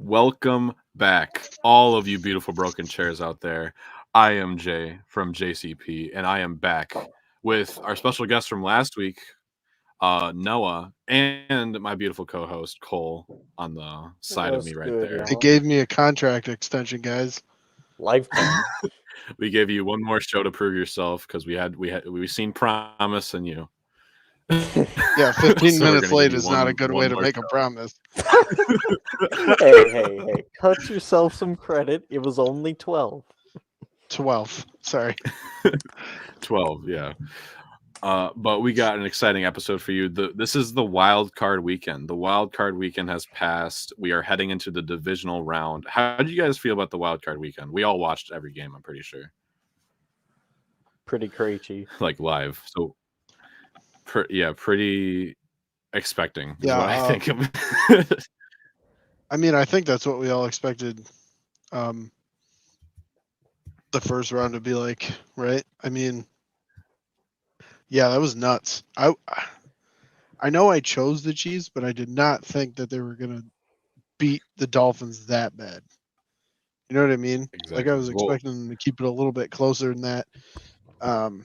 Welcome back, all of you beautiful broken chairs out there. I am Jay from JCP, and I am back with our special guest from last week, Noah, and my beautiful co-host Cole on the side of What's me right good, there. They y'all? gave me a contract extension, guys. Lifetime. We gave you one more show to prove yourself because we seen promise in you. Yeah, So 15 we're gonna minutes give late you is not a good one way to more make a show. promise. Hey. Cut yourself some credit. It was only 12. 12. Sorry. 12, yeah. But we got an exciting episode for you. This is the wild card weekend. The wild card weekend has passed. We are heading into the divisional round. How did you guys feel about the wild card weekend? We all watched every game, I'm pretty sure, Pretty crazy. like live. So, pretty expecting is Yeah, what I think of. I mean, I think that's what we all expected the first round to be like, right? I mean, yeah, that was nuts. I know I chose the Chiefs, but I did not think that they were going to beat the Dolphins that bad. You know what I mean? Like I Exactly. was Well, expecting them to keep it a little bit closer than that. Um,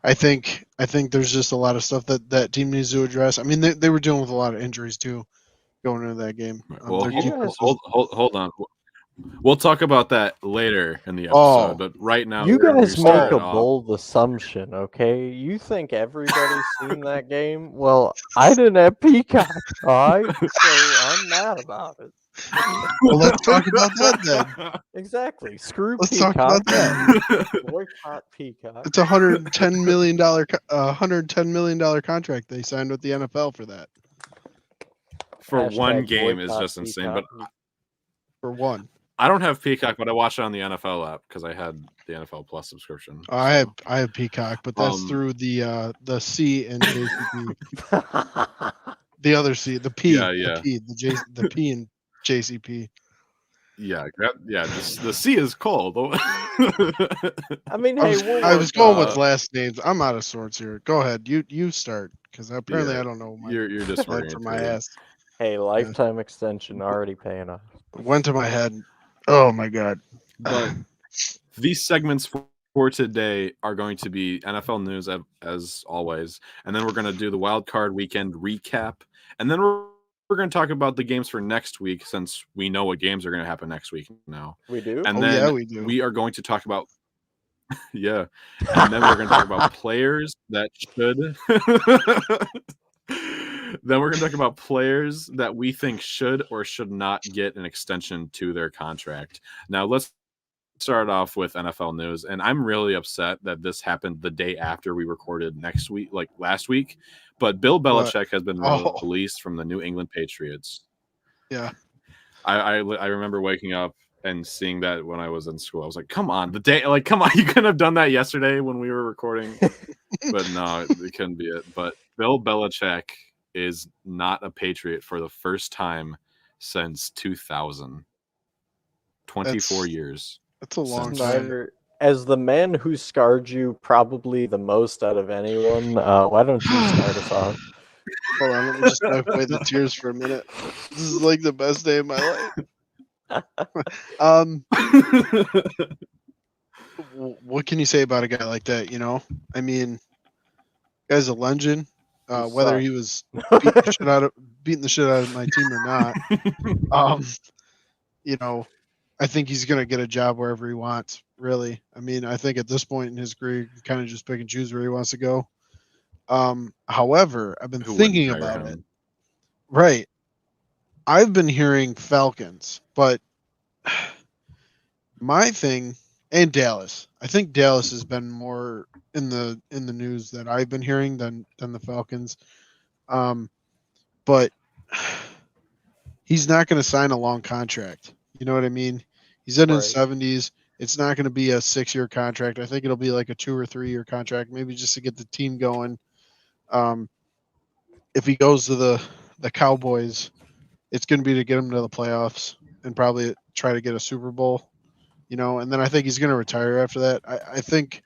I think there's just a lot of stuff that team needs to address. I mean, they were dealing with a lot of injuries too going into that game. well, Their defense was, hold on. We'll talk about that later in the oh, episode, but right now You we're going to guys make start a it off. bold assumption, okay? You think everybody's seen that game? Well, I didn't have Peacock, alright? So I'm mad about it. well, let's talk about that then. Exactly. Screw Let's talk Peacock. about that. Boycott Peacock. It's a $110 million contract they signed with the NFL for that. For Hashtag one game is boycott just insane, but Peacock. For one. I don't have Peacock, but I watch it on the NFL app because I had the NFL Plus subscription. I so. have Peacock, but that's through the C and JCP. The other C, the P, Yeah. the P and JCP. Yeah. The C is cold. I mean, I hey, was going with uh, last names. I'm out of sorts here. Go ahead. You start because apparently Yeah, I don't know my you're head from my disoriented. ass. Hey, lifetime extension already paying off. Went to my head. Oh my god. But these segments for today are going to be NFL news as always, and then we're going to do the wild card weekend recap, and then we're going to talk about the games for next week since we know what games are going to happen next week now. We do? And Oh, then yeah, we do. we are going to talk about yeah, and then we're going to talk about players that should. Then we're going to talk about players that we think should or should not get an extension to their contract. Now, let's start off with NFL news. And I'm really upset that this happened the day after we recorded last week. But Bill Belichick has been released from the New England Patriots. Yeah. I remember waking up and seeing that when I was in school. I was like, come on, come on, you couldn't have done that yesterday when we were recording. But no, it couldn't be it. But Bill Belichick is not a Patriot for the first time since 2000. 24 years. That's a long time. Snyder, as the man who scarred you probably the most out of anyone, why don't you start us off? Hold on, let me just wipe away the tears for a minute. This is like the best day of my life. What can you say about a guy like that? You know, I mean, guy's a legend. Whether he was beating the shit out of my team or not, you know, I think he's gonna get a job wherever he wants. Really, I mean, I think at this point in his career, he can kind of just pick and choose where he wants to go. However, I've been thinking about it. Right, I've been hearing Falcons, but my thing and Dallas. I think Dallas has been more in the news that I've been hearing than the Falcons. But he's not going to sign a long contract. You know what I mean? He's in his 70s. It's not going to be a 6-year contract. I think it'll be like a 2 or 3 year contract, maybe just to get the team going. If he goes to the Cowboys, it's going to be to get him to the playoffs and probably try to get a Super Bowl. You know, and then I think he's going to retire after that. I think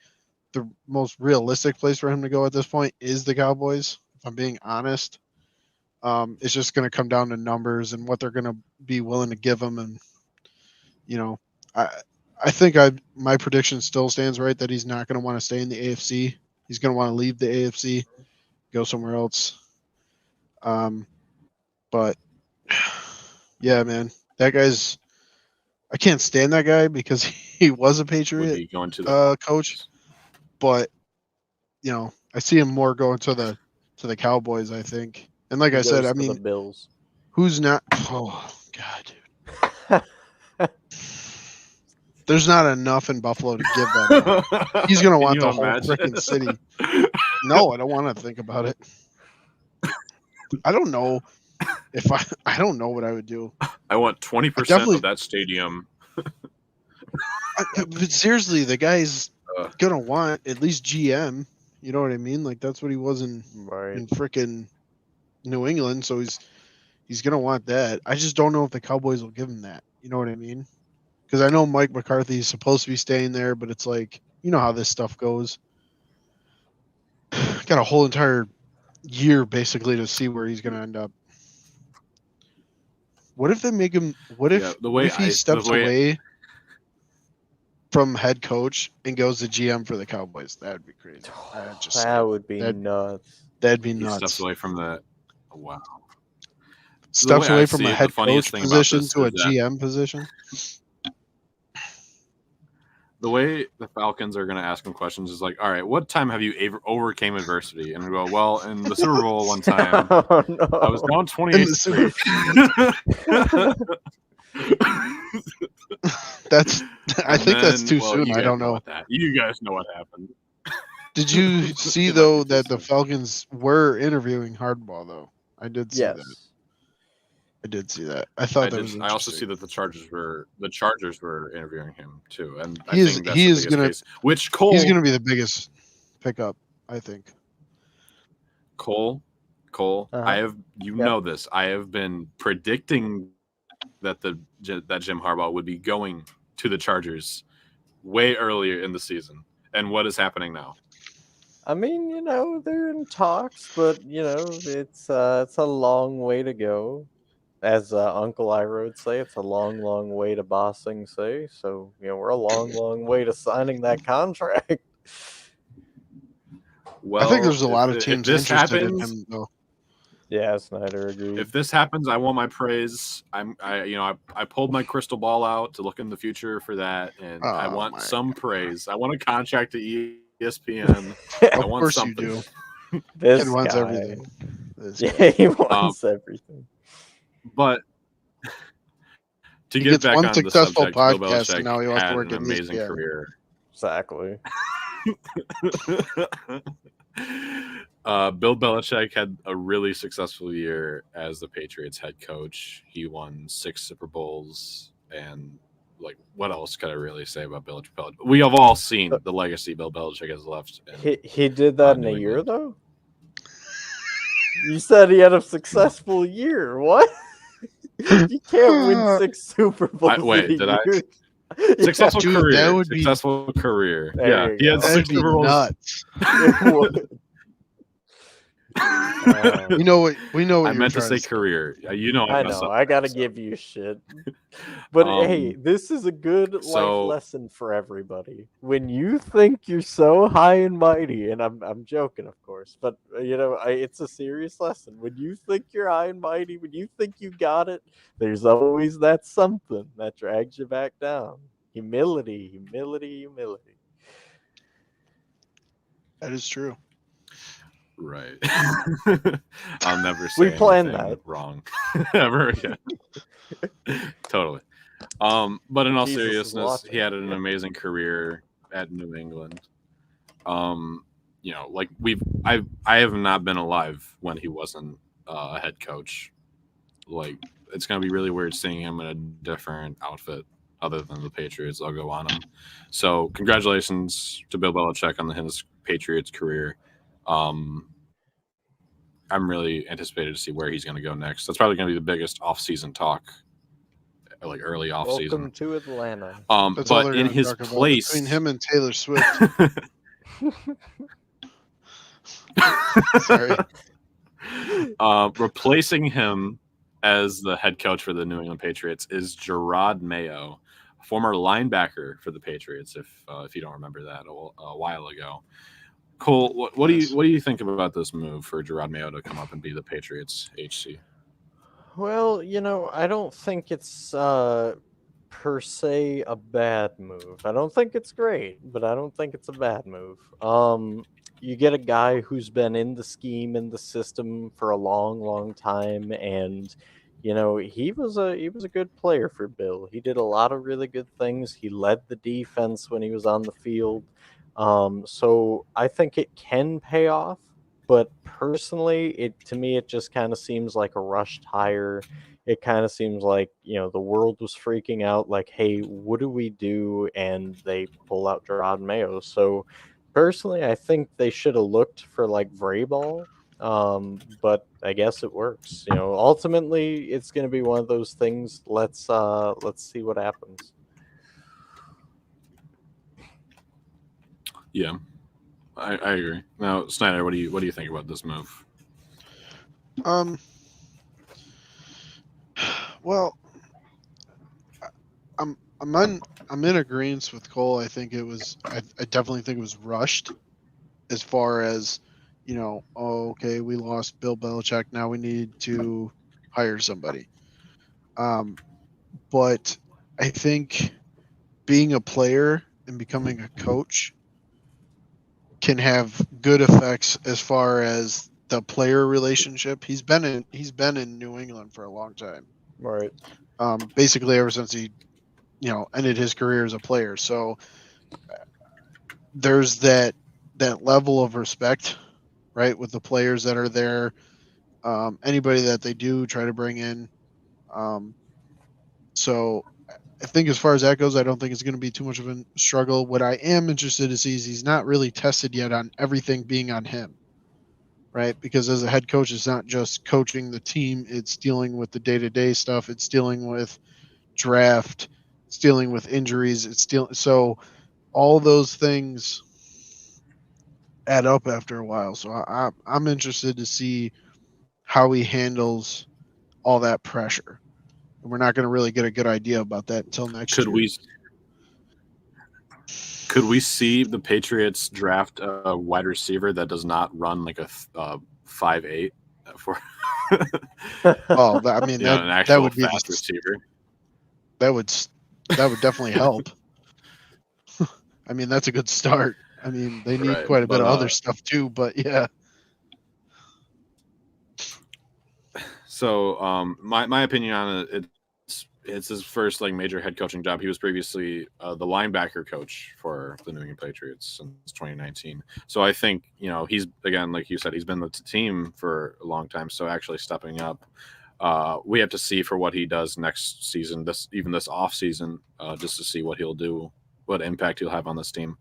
the most realistic place for him to go at this point is the Cowboys, if I'm being honest. It's just going to come down to numbers and what they're going to be willing to give him. And I think my prediction still stands right that he's not going to want to stay in the AFC. He's going to want to leave the AFC, go somewhere else. But yeah, man, that guy's. I can't stand that guy because he was a Patriot going to the coach, but I see him more going to the Cowboys. I think, and like I said, I mean, the Bills. Who's not? Oh God, dude. There's not enough in Buffalo to give that. He's gonna want the whole freaking city. No, I don't want to think about it. I don't know if I don't know what I would do. I want 20% of that stadium. But seriously, the guy's gonna want at least GM. You know what I mean? Like that's what he was in freaking New England. So he's gonna want that. I just don't know if the Cowboys will give him that. You know what I mean? Because I know Mike McCarthy is supposed to be staying there, but it's like you know how this stuff goes. Got a whole entire year basically to see where he's gonna end up. What if they make him? What if he steps away from head coach and goes to GM for the Cowboys? That'd be crazy. That would be nuts. That'd be nuts. He steps away from the wow. Steps away from a head coach position to a GM position. The way the Falcons are going to ask him questions is like, all right, what time have you overcame adversity? And we go, well, in the Super Bowl one time, oh, no. I was down 28. I think that's too soon. I don't know. You guys know what happened. Did you see though that the Falcons were interviewing Hardball though? I did see that. I did see that. I thought that was interesting. I also see that the Chargers were interviewing him too, and he's going to be the biggest pickup, I think. Cole, I have know this. I have been predicting that that Jim Harbaugh would be going to the Chargers way earlier in the season, and what is happening now? I mean, they're in talks, but it's a long way to go. As Uncle Ira would say, it's a long, long way to bossing say. So, we're a long, long way to signing that contract. Well, I think there's a lot of teams interested in him, though. Yeah, Snyder agreed. If this happens, I want my praise. I pulled my crystal ball out to look in the future for that, and I want some praise. I want a contract to ESPN. Of course you do. This guy wants everything. He wants everything. But to get back on the subject, Bill Belichick now he wants had to work an amazing career. Exactly. Bill Belichick had a really successful year as the Patriots head coach. He won 6 Super Bowls, and what else could I really say about Bill Belichick? We have all seen the legacy Bill Belichick has left. He did that in a year, though? You said he had a successful year. What? You can't win 6 Super Bowls. Did I? Successful career. Successful career. Yeah, he had 6 Super Bowls. Nuts. We know what I meant to say career. I know. I gotta give you shit. But hey, this is a good life lesson for everybody. When you think you're so high and mighty, and I'm joking, of course, but it's a serious lesson. When you think you're high and mighty, when you think you got it, there's always that something that drags you back down. Humility, humility, humility. That is true. Right. I'll never say anything wrong ever again. Totally. But in all seriousness, he had an amazing career at New England. I have not been alive when he wasn't a head coach. It's gonna be really weird seeing him in a different outfit other than the Patriots logo on him. So congratulations to Bill Belichick on his Patriots career. I'm really anticipated to see where he's going to go next. That's probably going to be the biggest off-season talk, early off-season. Welcome to Atlanta. But in his place, between him and Taylor Swift. Sorry. Replacing him as the head coach for the New England Patriots is Gerard Mayo, former linebacker for the Patriots. If you don't remember that a while ago, Cole, what do you think about this move for Gerard Mayo to come up and be the Patriots HC? Well, I don't think it's per se a bad move. I don't think it's great, but I don't think it's a bad move. You get a guy who's been in the scheme, in the system for a long, long time, and he was a good player for Bill. He did a lot of really good things. He led the defense when he was on the field. So I think it can pay off. But personally, to me it just kind of seems like a rushed hire. It kind of seems like, the world was freaking out, like, hey, what do we do? And they pull out Gerard Mayo. So personally, I think they should have looked for like Vrabel. But I guess it works. Ultimately it's going to be one of those things. Let's see what happens. Yeah, I agree. Now, Snyder, what do you think about this move? Well, I'm in agreement with Cole. I think it was. I definitely think it was rushed, as far as, okay, we lost Bill Belichick. Now we need to hire somebody. But I think being a player and becoming a coach can have good effects as far as the player relationship. He's been in New England for a long time. Right. Basically ever since he, ended his career as a player. So there's that level of respect, right, with the players that are there. Anybody that they do try to bring in. So I think as far as that goes, I don't think it's going to be too much of a struggle. What I am interested to see is he's not really tested yet on everything being on him, right? Because as a head coach, it's not just coaching the team; it's dealing with the day-to-day stuff. It's dealing with draft. It's dealing with injuries. So all those things add up after a while. So I'm interested to see how he handles all that pressure. And we're not going to really get a good idea about that until next year. Could we see the Patriots draft a wide receiver that does not run like a 5'8" for? Well, I mean, an actual that would be fast receiver. That would definitely help. I mean, that's a good start. I mean, they need quite a bit of other stuff too, but yeah. So, my opinion on it, it's his first like major head coaching job. He was previously the linebacker coach for the New England Patriots since 2019. So I think he's, again, like you said, he's been the team for a long time. So actually stepping up, we have to see for what he does next season. This off season, just to see what he'll do, what impact he'll have on this team.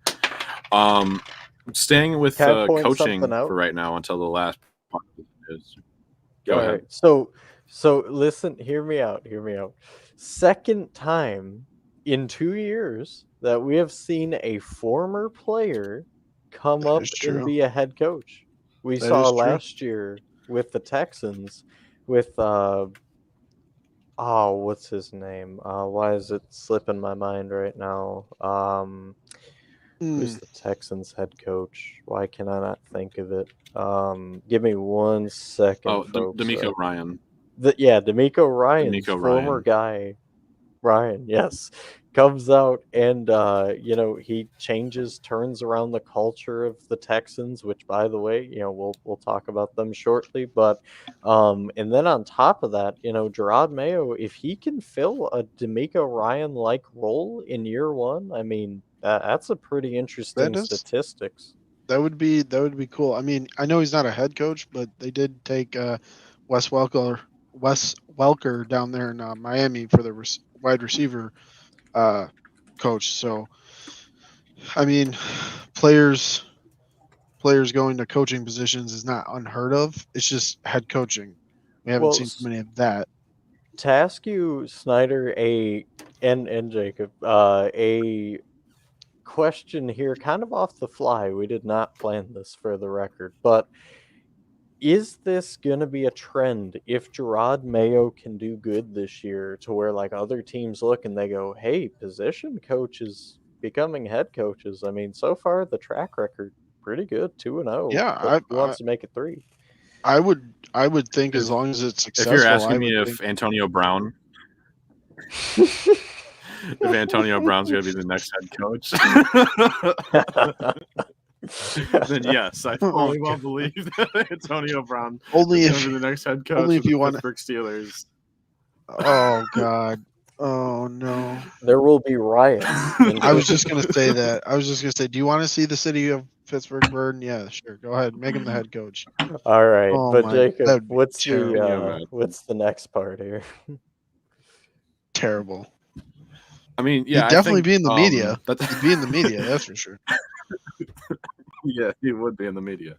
Staying with coaching for right now until the last part is. Go ahead. Right. So listen, hear me out. Second time in 2 years that we have seen a former player come up and be a head coach. We saw last year with the Texans with what's his name? Why is it slipping my mind right now? Who's the Texans head coach? Why can I not think of it? Give me 1 second, folks. DeMeco Ryan. DeMeco Ryan, former guy. Ryan, yes, comes out and he turns around the culture of the Texans, which, by the way, we'll talk about them shortly. But and then on top of that, Gerard Mayo, if he can fill a DeMeco Ryan like role in year one, I mean, that's a pretty interesting statistics. That would be cool. I mean, I know he's not a head coach, but they did take Wes Welker down there in Miami for the wide receiver coach. So, I mean, players going to coaching positions is not unheard of. It's just head coaching. We haven't seen too many of that. To ask you, Snyder, and Jacob, a question here, kind of off the fly. We did not plan this, for the record, but is this gonna be a trend if Gerard Mayo can do good this year to where like other teams look and they go, hey, position coaches becoming head coaches? I mean, so far the track record pretty good, 2-0. Yeah, But he wants to make it 3. I would think as long as it's If you're successful, I asking me would if think Antonio Brown, if Antonio Brown's going to be the next head coach, then yes, I fully well believe that Antonio Brown only is if going to be the next head coach only of if the you want. Pittsburgh Steelers. Oh God. Oh no. There will be riots. I was just gonna say that. I was just gonna say, do you want to see the city of Pittsburgh burn? Yeah, sure. Go ahead, make him the head coach. All right, Oh but my, that Jacob, would be what's terrible. what's the next part here? Terrible. I mean, yeah, He'd definitely I think, be in the media. That's, He'd be in the media, that's for sure. yeah, he would be in the media.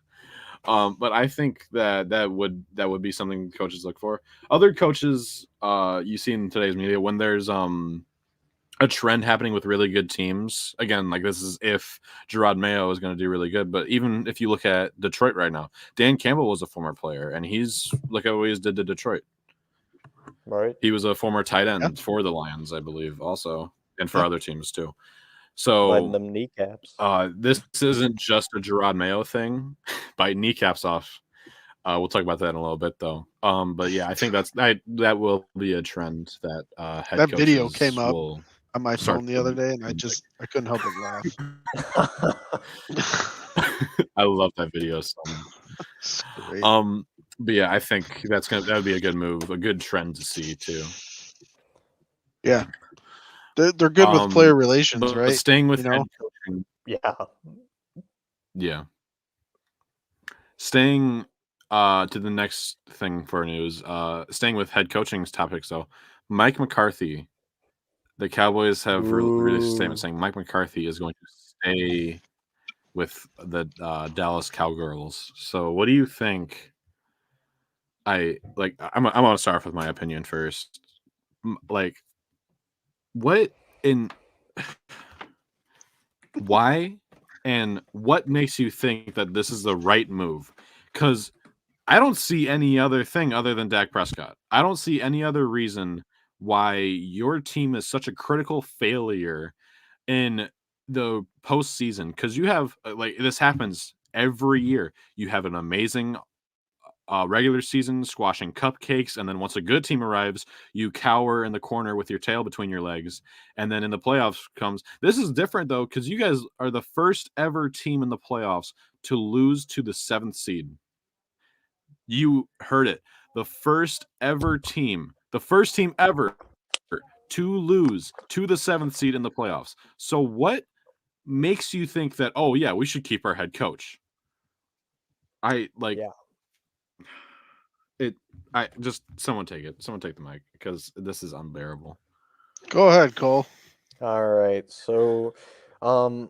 But I think that would be something coaches look for. Other coaches, you see in today's media when there's a trend happening with really good teams. Again, like this is if Gerard Mayo is going to do really good. But even if you look at Detroit right now, Dan Campbell was a former player, and look at what he did to Detroit. Right. He was a former tight end for the Lions, I believe, also, and for other teams too. So biting them kneecaps. This isn't just a Gerard Mayo thing. Bite kneecaps off. We'll talk about that in a little bit, though. But yeah, I think that will be a trend that head that coaches video came up will on my phone the other day, and I couldn't help but laugh. I love that video so much. But yeah, I think that would be a good move, a good trend to see too. Yeah, they're good with player relations, right? Staying with head coaching, yeah. Staying to the next thing for news. Staying with head coaching's topics, though. Mike McCarthy. The Cowboys have released a statement saying Mike McCarthy is going to stay with the Dallas Cowgirls. So, what do you think? I'm going to start off with my opinion first. Like, what in why and what makes you think that this is the right move? Because I don't see any other thing other than Dak Prescott. I don't see any other reason why your team is such a critical failure in the postseason. Because you have this happens every year. You have an amazing regular season squashing cupcakes, and then once a good team arrives, you cower in the corner with your tail between your legs. And then in the playoffs comes. This is different though, because you guys are the first ever team in the playoffs to lose to the 7th seed. You heard it. The first team ever to lose to the 7th seed in the playoffs. So what makes you think that, oh yeah, we should keep our head coach? Someone take it. Someone take the mic because this is unbearable. Go ahead, Cole. All right. So, I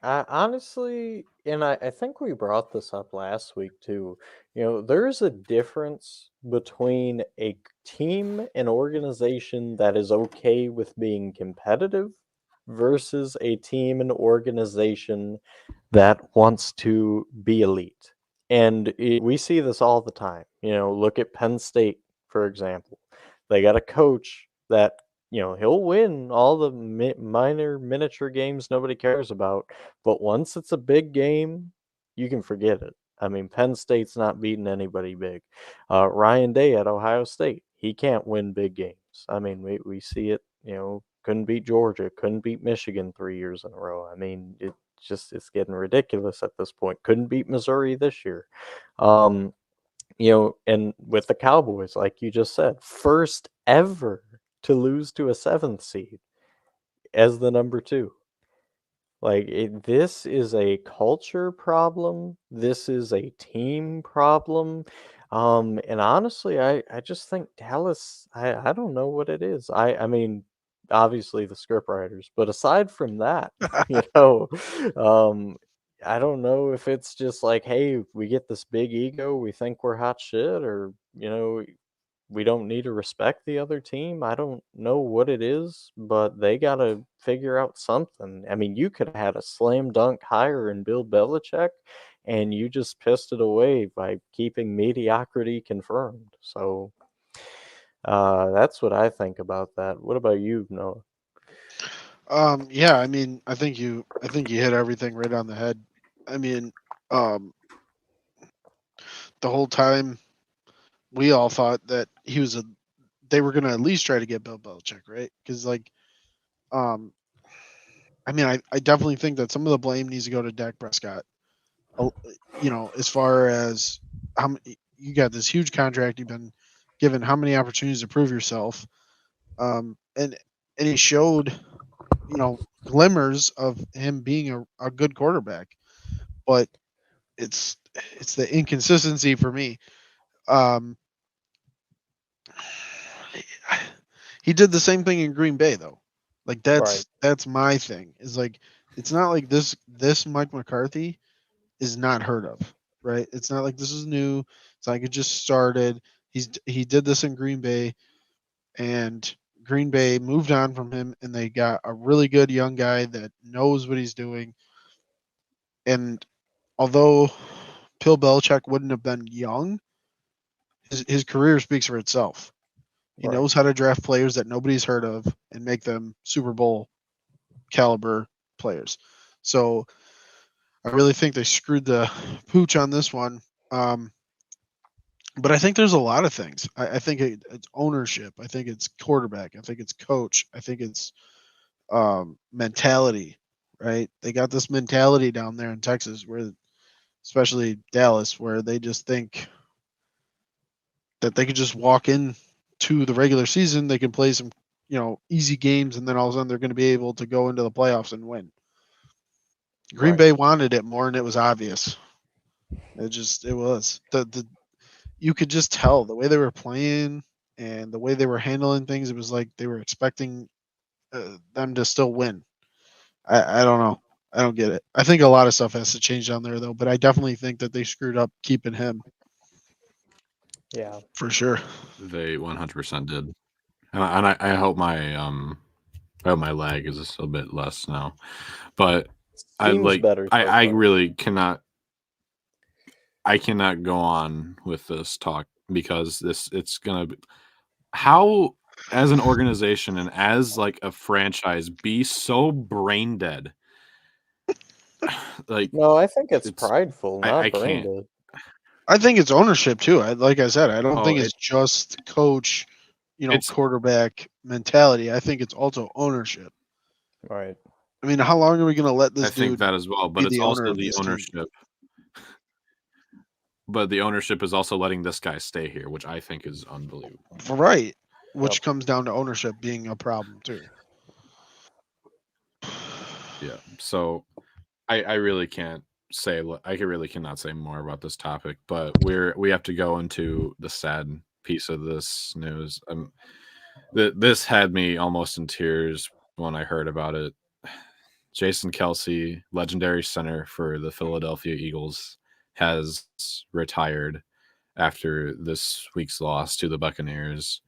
honestly, and I think we brought this up last week too. There's a difference between a team and organization that is okay with being competitive versus a team and organization that wants to be elite. And we see this all the time. Look at Penn State, for example. They got a coach that he'll win all the minor miniature games nobody cares about, but once it's a big game, you can forget it. I mean, Penn State's not beating anybody big. Ryan Day at Ohio State, he can't win big games. I mean, we see it, couldn't beat Georgia, couldn't beat Michigan 3 years in a row. I mean, it's getting ridiculous at this point. Couldn't beat Missouri this year. And with the Cowboys, like you just said, first ever to lose to a 7th seed as the number 2. This is a culture problem. This is a team problem. And honestly, I just think Dallas, I don't know what it is. I mean, obviously the script writers, but aside from that, I don't know if it's just like, hey, we get this big ego, we think we're hot shit, or we don't need to respect the other team. I don't know what it is, but they got to figure out something. I mean, you could have had a slam dunk hire in Bill Belichick, and you just pissed it away by keeping mediocrity confirmed. So that's what I think about that. What about you, Noah? Yeah, I mean, I think you hit everything right on the head. I mean, um, the whole time we all thought that they were going to at least try to get Bill Belichick, right? Because like, um, I mean, I definitely think that some of the blame needs to go to Dak Prescott. You know, as far as you got this huge contract, you've been given how many opportunities to prove yourself, and he showed, you know, glimmers of him being a good quarterback, but it's the inconsistency for me. Um, he did the same thing in Green Bay though. Like Right, that's my thing. Is like it's not like this Mike McCarthy is not heard of, right? It's not like this is new. It's like it just started. He did this in Green Bay, and Green Bay moved on from him, and they got a really good young guy that knows what he's doing. And although Bill Belichick wouldn't have been young, his career speaks for itself. He right. knows how to draft players that nobody's heard of and make them Super Bowl caliber players. So I really think they screwed the pooch on this one. But I think there's a lot of things. I think it's ownership. I think it's quarterback. I think it's coach. I think it's mentality. Right? They got this mentality down there in Texas, where, especially Dallas, where they just think that they could just walk in to the regular season, they can play some, you know, easy games, and then all of a sudden they're going to be able to go into the playoffs and win. Green Right. Bay wanted it more, and it was obvious. It was the you could just tell the way they were playing and the way they were handling things. It was like they were expecting them to still win. I don't know. I don't get it. I think a lot of stuff has to change down there though, but I definitely think that they screwed up keeping him Yeah. for sure. They 100% did. And I hope my lag is a bit less now. But Seems better so I far. really cannot go on with this talk because it's gonna be, how, as an organization and as like a franchise, be so brain dead. Like No, I think it's it's prideful, I not brain can't. dead. I think it's ownership too. Like I said, I don't Oh, think it's just coach, you know, it's quarterback mentality. I think it's also ownership. Right. I mean, how long are we going to let I this think dude that as well, be but it's the owner also of the this team? ownership. But the ownership is also letting this guy stay here, which I think is unbelievable. Right. Which Yep. comes down to ownership being a problem too. Yeah. So I really can't say, I really cannot say more about this topic, but we have to go into the sad piece of this news. This had me almost in tears when I heard about it. Jason Kelsey, legendary center for the Philadelphia Eagles, has retired after this week's loss to the Buccaneers.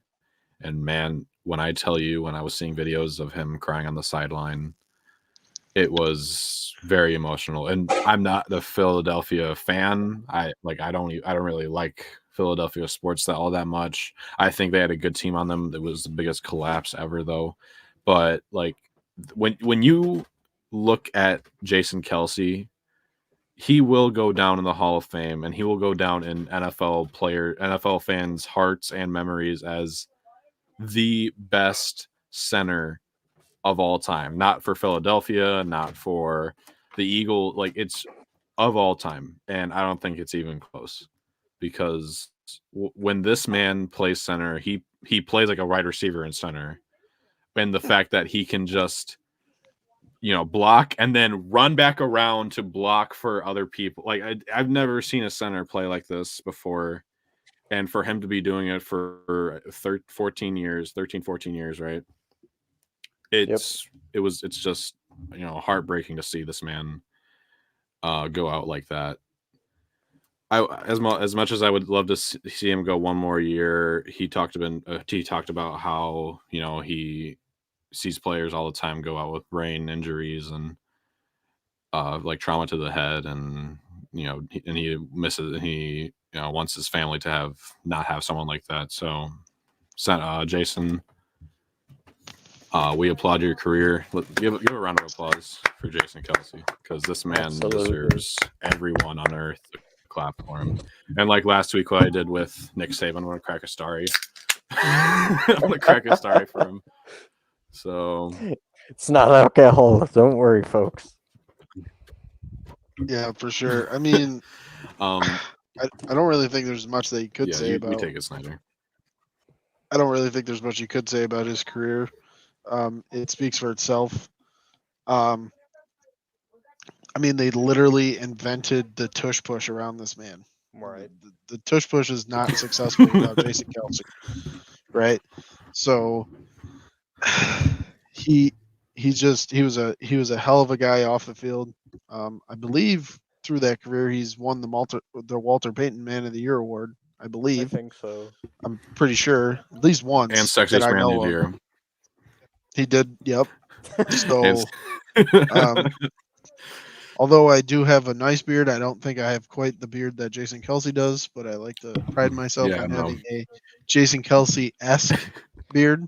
And man, when I tell you, when I was seeing videos of him crying on the sideline, it was very emotional. And I'm not the Philadelphia fan. I don't really like Philadelphia sports all that much. I think they had a good team on them. It was the biggest collapse ever though. But like when you look at Jason Kelsey, he will go down in the Hall of Fame, and he will go down in NFL fans' hearts and memories as the best center of all time. Not for Philadelphia, not for the Eagle. Like, it's of all time, and I don't think it's even close, because when this man plays center, he plays like a wide receiver in center, and the fact that he can just, block and then run back around to block for other people. Like, I've never seen a center play like this before. And for him to be doing it for 14 years, right? Yep. It's just, heartbreaking to see this man go out like that. As much as I would love to see him go one more year, he talked about how, he sees players all the time go out with brain injuries and like trauma to the head and and he misses. He wants his family to not have someone like that. So, Jason, we applaud your career. Give a round of applause for Jason Kelce, because this man deserves everyone on earth to clap for him. And like last week, what I did with Nick Saban, I'm gonna crack a starry. I'm gonna crack a starry for him. So it's not alcohol. Don't worry, folks. Yeah, for sure. I mean, I don't really think there's much that you could say about. You take it, Snyder. I don't really think there's much you could say about his career. It speaks for itself. I mean, they literally invented the tush push around this man. Right. The tush push is not successful without Jason Kelce, right? So he was a hell of a guy off the field. I believe through that career he's won the Walter Payton Man of the Year award. I believe. I think so. I'm pretty sure at least once. And Sexiest Man of the Year. He did. Yep. So, although I do have a nice beard, I don't think I have quite the beard that Jason Kelce does. But I like to pride myself on having a Jason Kelce-esque beard.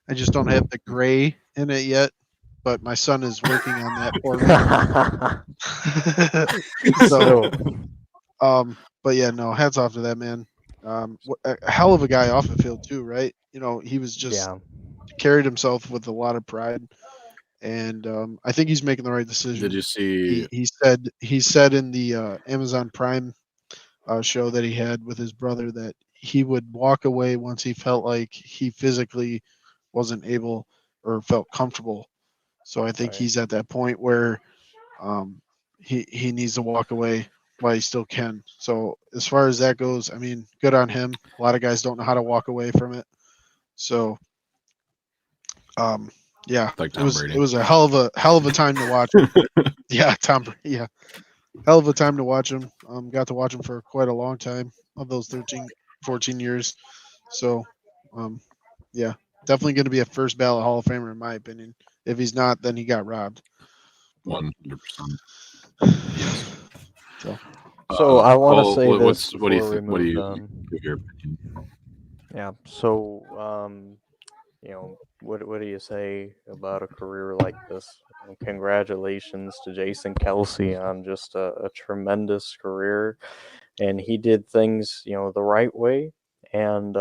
I just don't have the gray in it yet. But my son is working on that for me. So, but yeah, no, hats off to that man. A hell of a guy off the field too, right? He was just carried himself with a lot of pride, and I think he's making the right decision. Did you see? He said in the Amazon Prime show that he had with his brother that he would walk away once he felt like he physically wasn't able or felt comfortable. So I think he's at that point where he needs to walk away while he still can. So as far as that goes, I mean, good on him. A lot of guys don't know how to walk away from it. So, yeah, like it was a hell of a time to watch him. Yeah, Tom Brady. Yeah, hell of a time to watch him. Got to watch him for quite a long time of those 13, 14 years. So, yeah, definitely going to be a first ballot Hall of Famer in my opinion. If he's not, then he got robbed. 100%. Yes. So I want to say this. What do you think? What do you your opinion? Yeah. So, what do you say about a career like this? Congratulations to Jason Kelce on just a tremendous career, and he did things the right way, and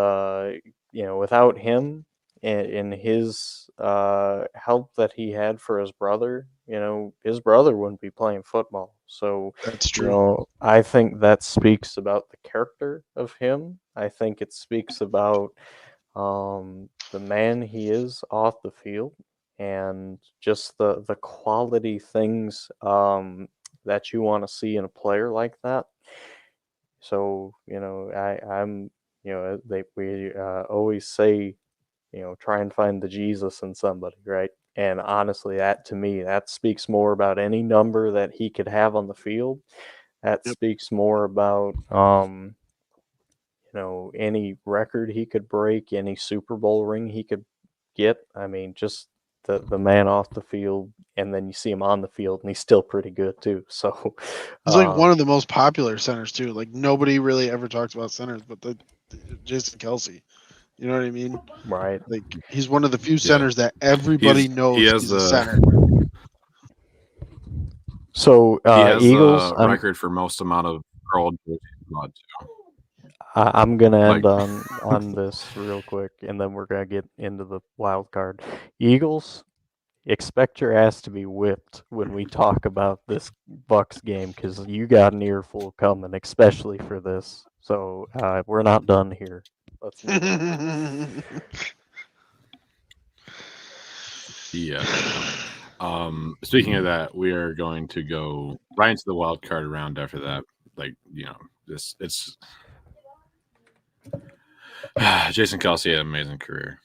without him and his help that he had for his brother, his brother wouldn't be playing football. So that's true. I think that speaks about the character of him. I think it speaks about the man he is off the field, and just the quality things that you want to see in a player like that. So I'm we always say try and find the Jesus in somebody, right? And honestly, that to me, that speaks more about any number that he could have on the field. That speaks more about any record he could break, any Super Bowl ring he could get. I mean, just the man off the field, and then you see him on the field, and he's still pretty good too. So he's like one of the most popular centers too. Like nobody really ever talks about centers, but the Jason Kelce. You know what I mean? Right. Like he's one of the few centers that everybody knows he's a center. So he has Eagles the record for most amount of curled blood too. I'm gonna end on this real quick, and then we're gonna get into the wild card. Eagles, expect your ass to be whipped when we talk about this Bucks game, because you got an earful coming, especially for this. So we're not done here. Let's Yeah. Speaking of that, we are going to go right into the wild card round after that. Like, it's Jason Kelce had an amazing career.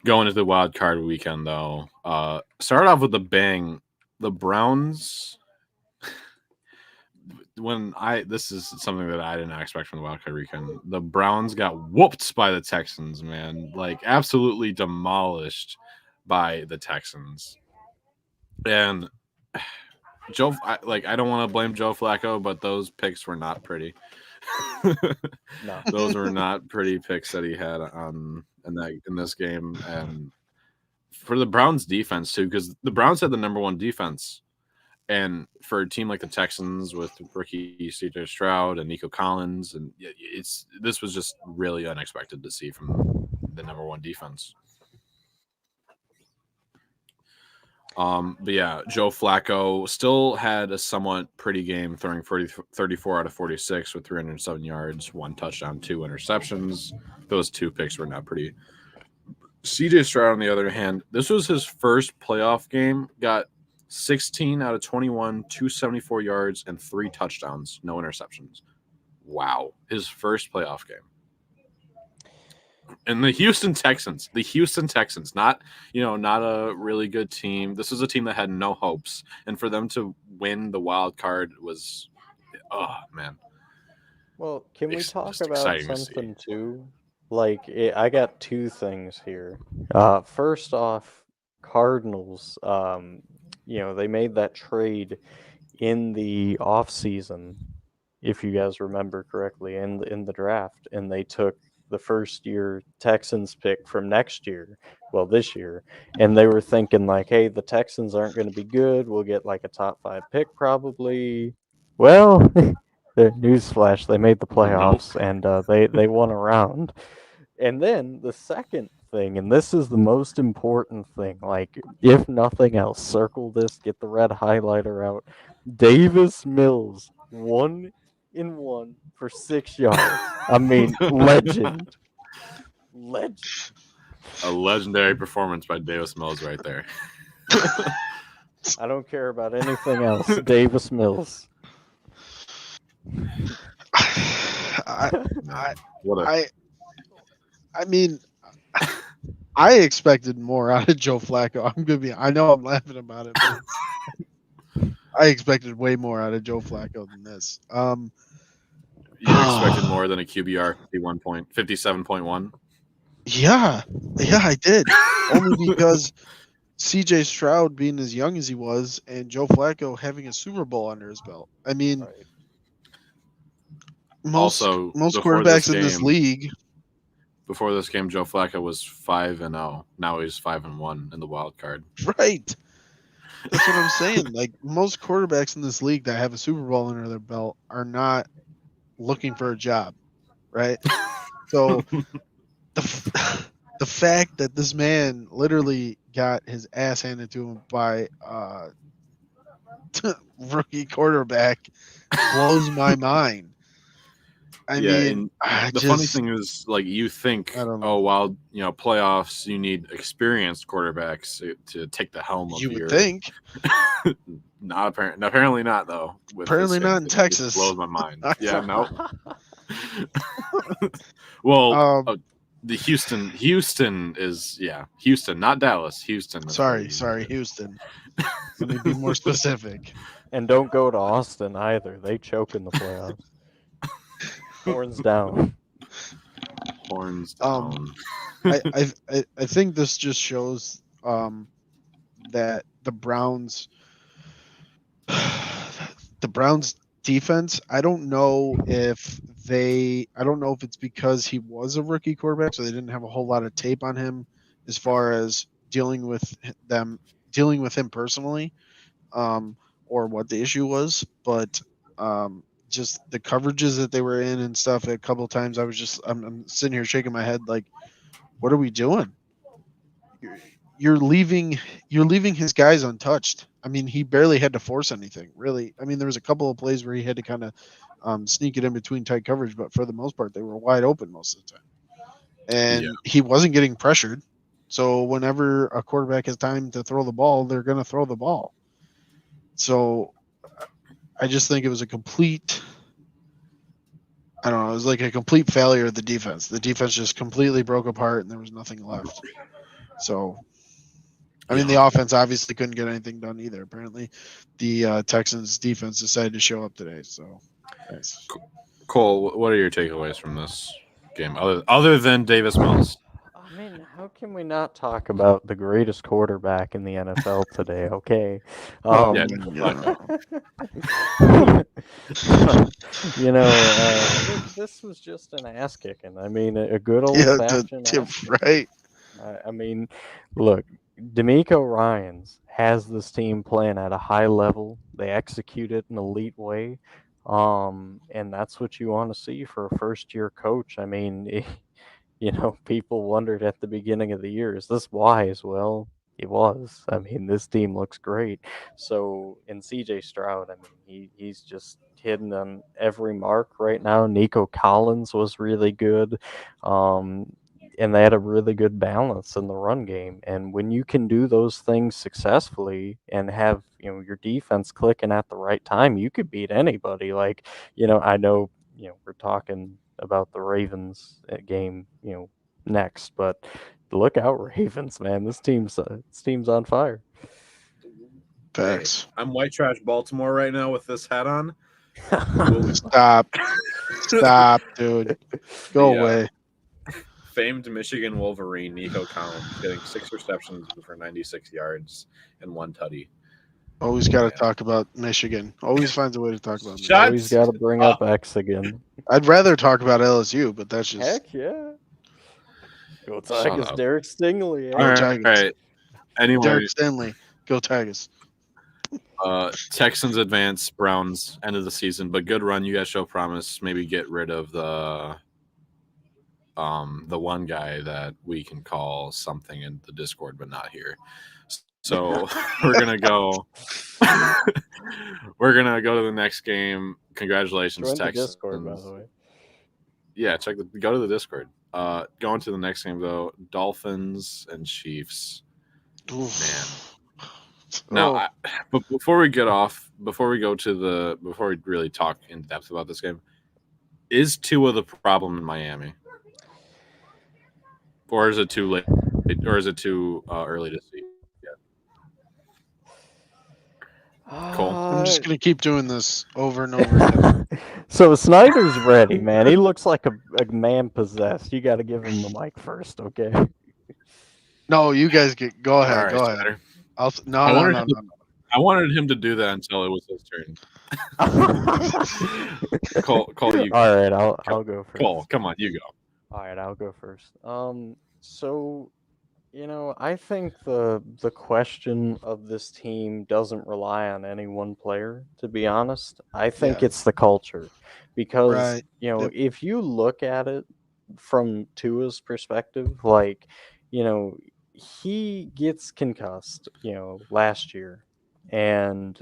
Going into the wild card weekend, though, started off with a bang. The Browns. This is something that I didn't expect from the wild card weekend. The Browns got whooped by the Texans, man. Like absolutely demolished by the Texans. And I don't want to blame Joe Flacco, but those picks were not pretty. No. Those were not pretty picks that he had in this game, and for the Browns defense too, because the Browns had the number one defense, and for a team like the Texans with rookie C.J. Stroud and Nico Collins, and this was just really unexpected to see from the number one defense. But yeah, Joe Flacco still had a somewhat pretty game, throwing 34 out of 46 with 307 yards, 1 touchdown, 2 interceptions. Those 2 picks were not pretty. CJ Stroud, on the other hand, this was his first playoff game, got 16 out of 21, 274 yards, and 3 touchdowns, no interceptions. Wow. His first playoff game. And the Houston Texans, not a really good team. This was a team that had no hopes, and for them to win the wild card was, oh man. Well, can we talk about something too? I got 2 things here. First off, Cardinals. They made that trade in the off season, if you guys remember correctly, in the draft, and they took the first year Texans pick from this year, and they were thinking like, hey, the Texans aren't going to be good, we'll get like a top 5 pick probably. Well, the newsflash, they made the playoffs, and they won a round. And then the second thing, and this is the most important thing, like, if nothing else, circle this, get the red highlighter out. Davis Mills, 1-1 for 6 yards. I mean, legend. A legendary performance by Davis Mills right there. I don't care about anything else. Davis Mills. I mean, I expected more out of Joe Flacco. I know I'm laughing about it, but I expected way more out of Joe Flacco than this. You expected more than a QBR 57.1? Yeah, I did. Only because CJ Stroud being as young as he was and Joe Flacco having a Super Bowl under his belt. I mean, Right. most quarterbacks in this league. Before this game, Joe Flacco was 5-0. Now he's 5-1 in the wild card. Right. That's what I'm saying. Like, most quarterbacks in this league that have a Super Bowl under their belt are not looking for a job, right? So the fact that this man literally got his ass handed to him by rookie quarterback blows my mind. I mean, funny thing is, like, you think, playoffs, you need experienced quarterbacks to take the helm of you your. Would think. Apparently not, though. Apparently not in Texas. It blows my mind. Yeah, no. Well, the Houston is Houston, not Dallas. Houston. Sorry, Houston. Let me be more specific. And don't go to Austin either. They choke in the playoffs. Horns down. Horns down. I think this just shows that the Browns defense, I don't know if it's because he was a rookie quarterback, so they didn't have a whole lot of tape on him as far as dealing with him personally, or what the issue was, but just the coverages that they were in and stuff. A couple of times I'm sitting here shaking my head like, what are we doing? You're leaving his guys untouched. I mean, he barely had to force anything, really. I mean, there was a couple of plays where he had to kind of sneak it in between tight coverage, but for the most part, they were wide open most of the time. And he wasn't getting pressured. So whenever a quarterback has time to throw the ball, they're going to throw the ball. So I just think it was a complete failure of the defense. The defense just completely broke apart and there was nothing left. So, I mean, the offense obviously couldn't get anything done either. Apparently, the Texans defense decided to show up today. So, nice. Cole, what are your takeaways from this game, other than Davis Mills? I mean, how can we not talk about the greatest quarterback in the NFL today? Okay. Yeah, You know, this was just an ass kicking. I mean, a good old fashioned ass kicking. right. I mean, look, D'Amico Ryans has this team playing at a high level. They execute it in an elite way. And that's what you want to see for a first year coach. I mean, you know, people wondered at the beginning of the year, is this wise? Well, it was. I mean, this team looks great. So, in CJ Stroud, I mean, he's just hitting on every mark right now. Nico Collins was really good. And they had a really good balance in the run game. And when you can do those things successfully and have, you know, your defense clicking at the right time, you could beat anybody. Like, you know, I know, you know, we're talking about the Ravens game, you know, next, but look out, Ravens, man. This team's on fire. Facts. Hey, I'm white trash Baltimore right now with this hat on. Stop, dude. Go away. Famed Michigan Wolverine Nico Collins getting 6 receptions for 96 yards and 1 tutty. Always got to talk about Michigan. Always finds a way to talk about Michigan. Always got to bring up X again. I'd rather talk about LSU, but that's just... Heck yeah. Go Tigers, Derek Stingley. Go Tigers. All right. Anyway, Derek Stanley. Go Tigers. Texans advance, Browns end of the season, but good run. You guys show promise. Maybe get rid of the one guy that we can call something in the Discord, but not here. So we're gonna go. We're gonna go to the next game. Congratulations, Join Texans. The Discord, by the way. Yeah, go to the Discord. Going to the next game though, Dolphins and Chiefs. Oof. Man. Now, but before we really talk in depth about this game, is Tua the problem in Miami? Or is it too late? Or is it too early to see? Cole? I'm just going to keep doing this over and over again. So Snyder's ready, man. He looks like a man possessed. You got to give him the mic first, okay? No, you guys go ahead. Right, go ahead. Snyder. No. I wanted him to do that until it was his turn. Cole, you. All right, I'll go first. Cole, come on, you go. All right, I'll go first. So, you know, I think the question of this team doesn't rely on any one player, to be honest. I think it's the culture. Because, you know, if you look at it from Tua's perspective, like, you know, he gets concussed, you know, last year. And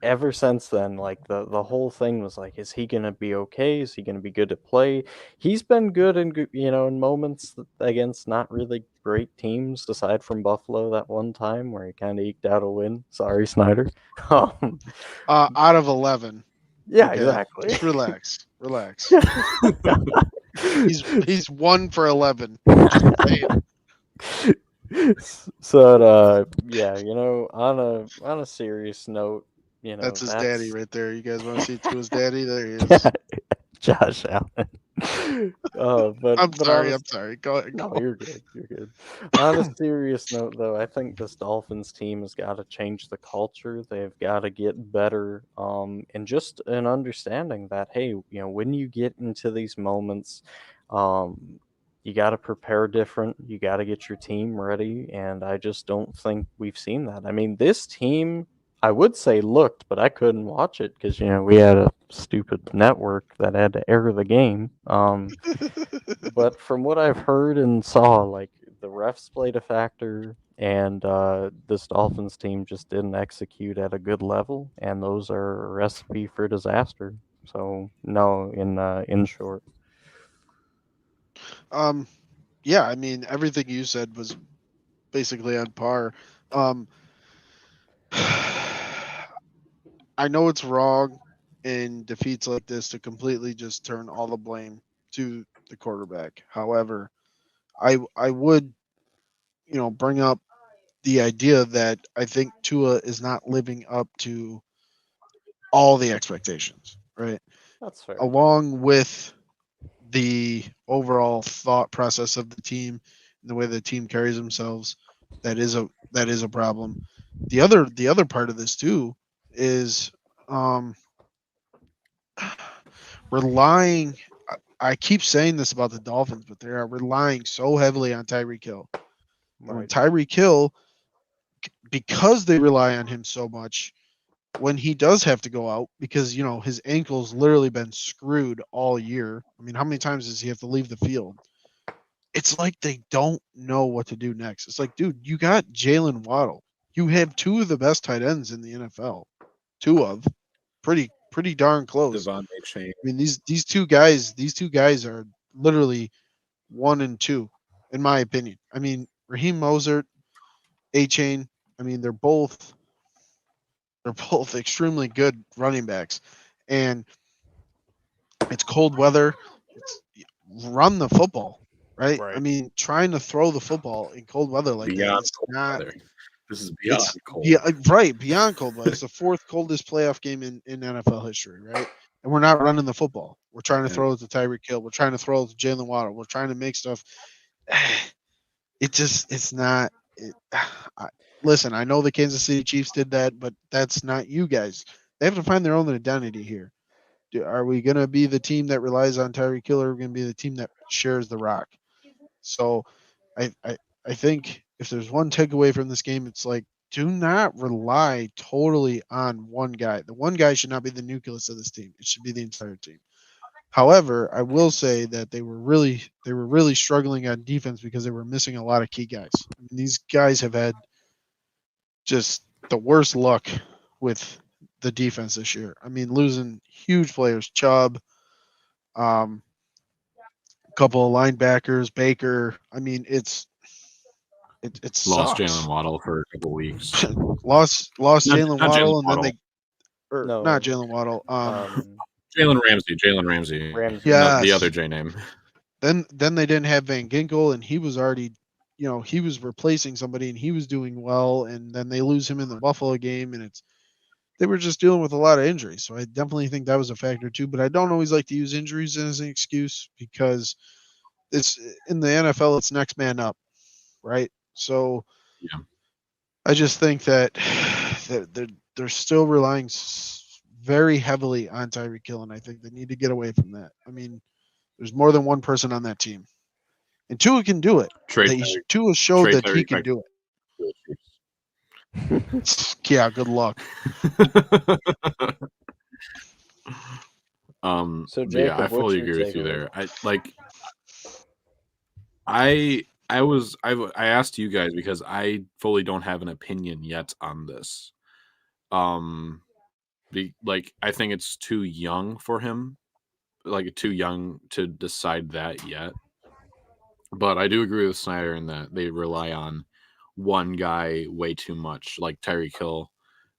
ever since then, like the whole thing was like, is he gonna be okay? Is he gonna be good at play? He's been good in, you know, in moments against not really great teams, aside from Buffalo that one time where he kind of eked out a win. Sorry, Snyder. Out of 11. Yeah, okay. Exactly. Just relax. he's 1 for 11. So yeah, you know, on a serious note, you know, that's his daddy right there. You guys want to see Tua's daddy? There he is. Josh Allen. But I'm sorry. Go ahead. No, you're good. On a serious note, though, I think this Dolphins team has got to change the culture. They've got to get better, and just an understanding that, hey, you know, when you get into these moments, you got to prepare different. You got to get your team ready, and I just don't think we've seen that. I mean, this team, I would say looked, but I couldn't watch it because, you know, we had a stupid network that had to air the game. But from what I've heard and saw, like, the refs played a factor, and this Dolphins team just didn't execute at a good level, and those are a recipe for disaster. So no, in short. Yeah, I mean, everything you said was basically on par. I know it's wrong in defeats like this to completely just turn all the blame to the quarterback. However, I would, you know, bring up the idea that I think Tua is not living up to all the expectations, right? That's fair. Along with the overall thought process of the team the way the team carries themselves. That is a problem. The other part of this too is relying. I keep saying this about the Dolphins, but they are relying so heavily on Tyreek Hill. And when Tyreek Hill, because they rely on him so much, when he does have to go out, because his ankle's literally been screwed all year. I mean, how many times does he have to leave the field? It's like they don't know what to do next. It's like, dude, you got Jalen Waddle. You have two of the best tight ends in the NFL. Two of pretty darn close. Devontae Chain. I mean, these two guys are literally 1 and 2, in my opinion. I mean, Raheem Mostert, A-Chain. I mean, they're both extremely good running backs, and it's cold weather. Run the football, right? I mean, trying to throw the football in cold weather like that, it's not. Weather. This is beyond cold. Yeah, right, beyond cold weather. It's the 4th coldest playoff game in NFL history, right? And we're not running the football. We're trying to throw it to Tyreek Hill. We're trying to throw it to Jalen Waddle. We're trying to make stuff. It's not. Listen, I know the Kansas City Chiefs did that, but that's not you guys. They have to find their own identity here. Are we going to be the team that relies on Tyreek Hill, or are we going to be the team that shares the rock? So I think if there's one takeaway from this game, it's like, do not rely totally on one guy. The one guy should not be the nucleus of this team. It should be the entire team. However, I will say that they were really struggling on defense because they were missing a lot of key guys. I mean, these guys have had just the worst luck with the defense this year. I mean, losing huge players, Chubb, a couple of linebackers, Baker. I mean, it lost sucks. Jalen Waddle for a couple weeks. lost Jalen Waddle, and Waddle. then not Jalen Waddle. Jalen Ramsey. Yeah, the other J name. Then they didn't have Van Ginkel, and he was already, he was replacing somebody, and he was doing well. And then they lose him in the Buffalo game, and they were just dealing with a lot of injuries. So I definitely think that was a factor too. But I don't always like to use injuries as an excuse, because it's in the NFL, it's next man up, right? So yeah. I just think that they're still relying very heavily on Tyreek Hill, and I think they need to get away from that. I mean, there's more than one person on that team, and Tua can do it. Tua showed that he can do it. Yeah, good luck. So Jacob, yeah, I fully agree with you there. I asked you guys because I fully don't have an opinion yet on this. I think it's too young for him, too young to decide that yet. But I do agree with Snyder in that they rely on one guy way too much, like Tyreek Hill.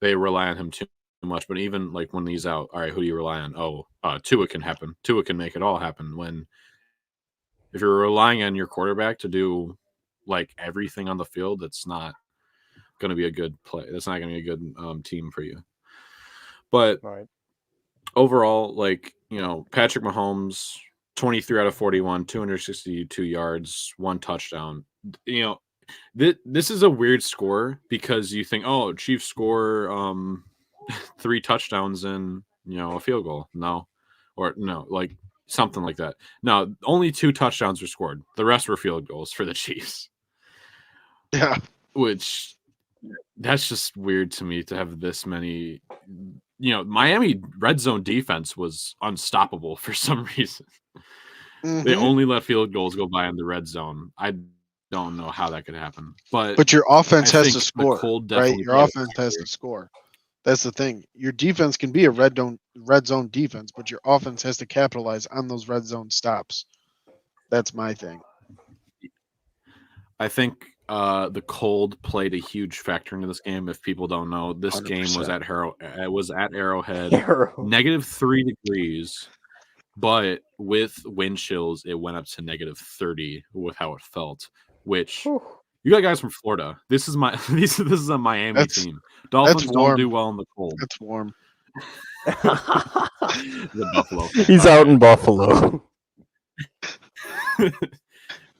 They rely on him too much. But even when he's out, all right, who do you rely on? Oh, Tua can happen. Tua can make it all happen. If you're relying on your quarterback to do everything on the field, that's not going to be a good play. That's not going to be a good team for you. But overall, Patrick Mahomes, 23 out of 41, 262 yards, 1 touchdown. This is a weird score because you think, oh, Chiefs score 3 touchdowns and a field goal. No, something like that. No, only 2 touchdowns were scored. The rest were field goals for the Chiefs. Yeah, which that's just weird to me to have this many. Miami red zone defense was unstoppable for some reason. Mm-hmm. They only let field goals go by in the red zone. I don't know how that could happen. But your offense has to score, right? Your offense has to score. That's the thing. Your defense can be a red zone defense, but your offense has to capitalize on those red zone stops. That's my thing. I think the cold played a huge factor into this game. If people don't know, this 100%. Game was at Arrowhead, -3 degrees, but with wind chills, it went up to -30 with how it felt. Which you got guys from Florida. This is this is a Miami team. Dolphins don't do well in the cold. It's warm. The Buffalo. He's out in Buffalo.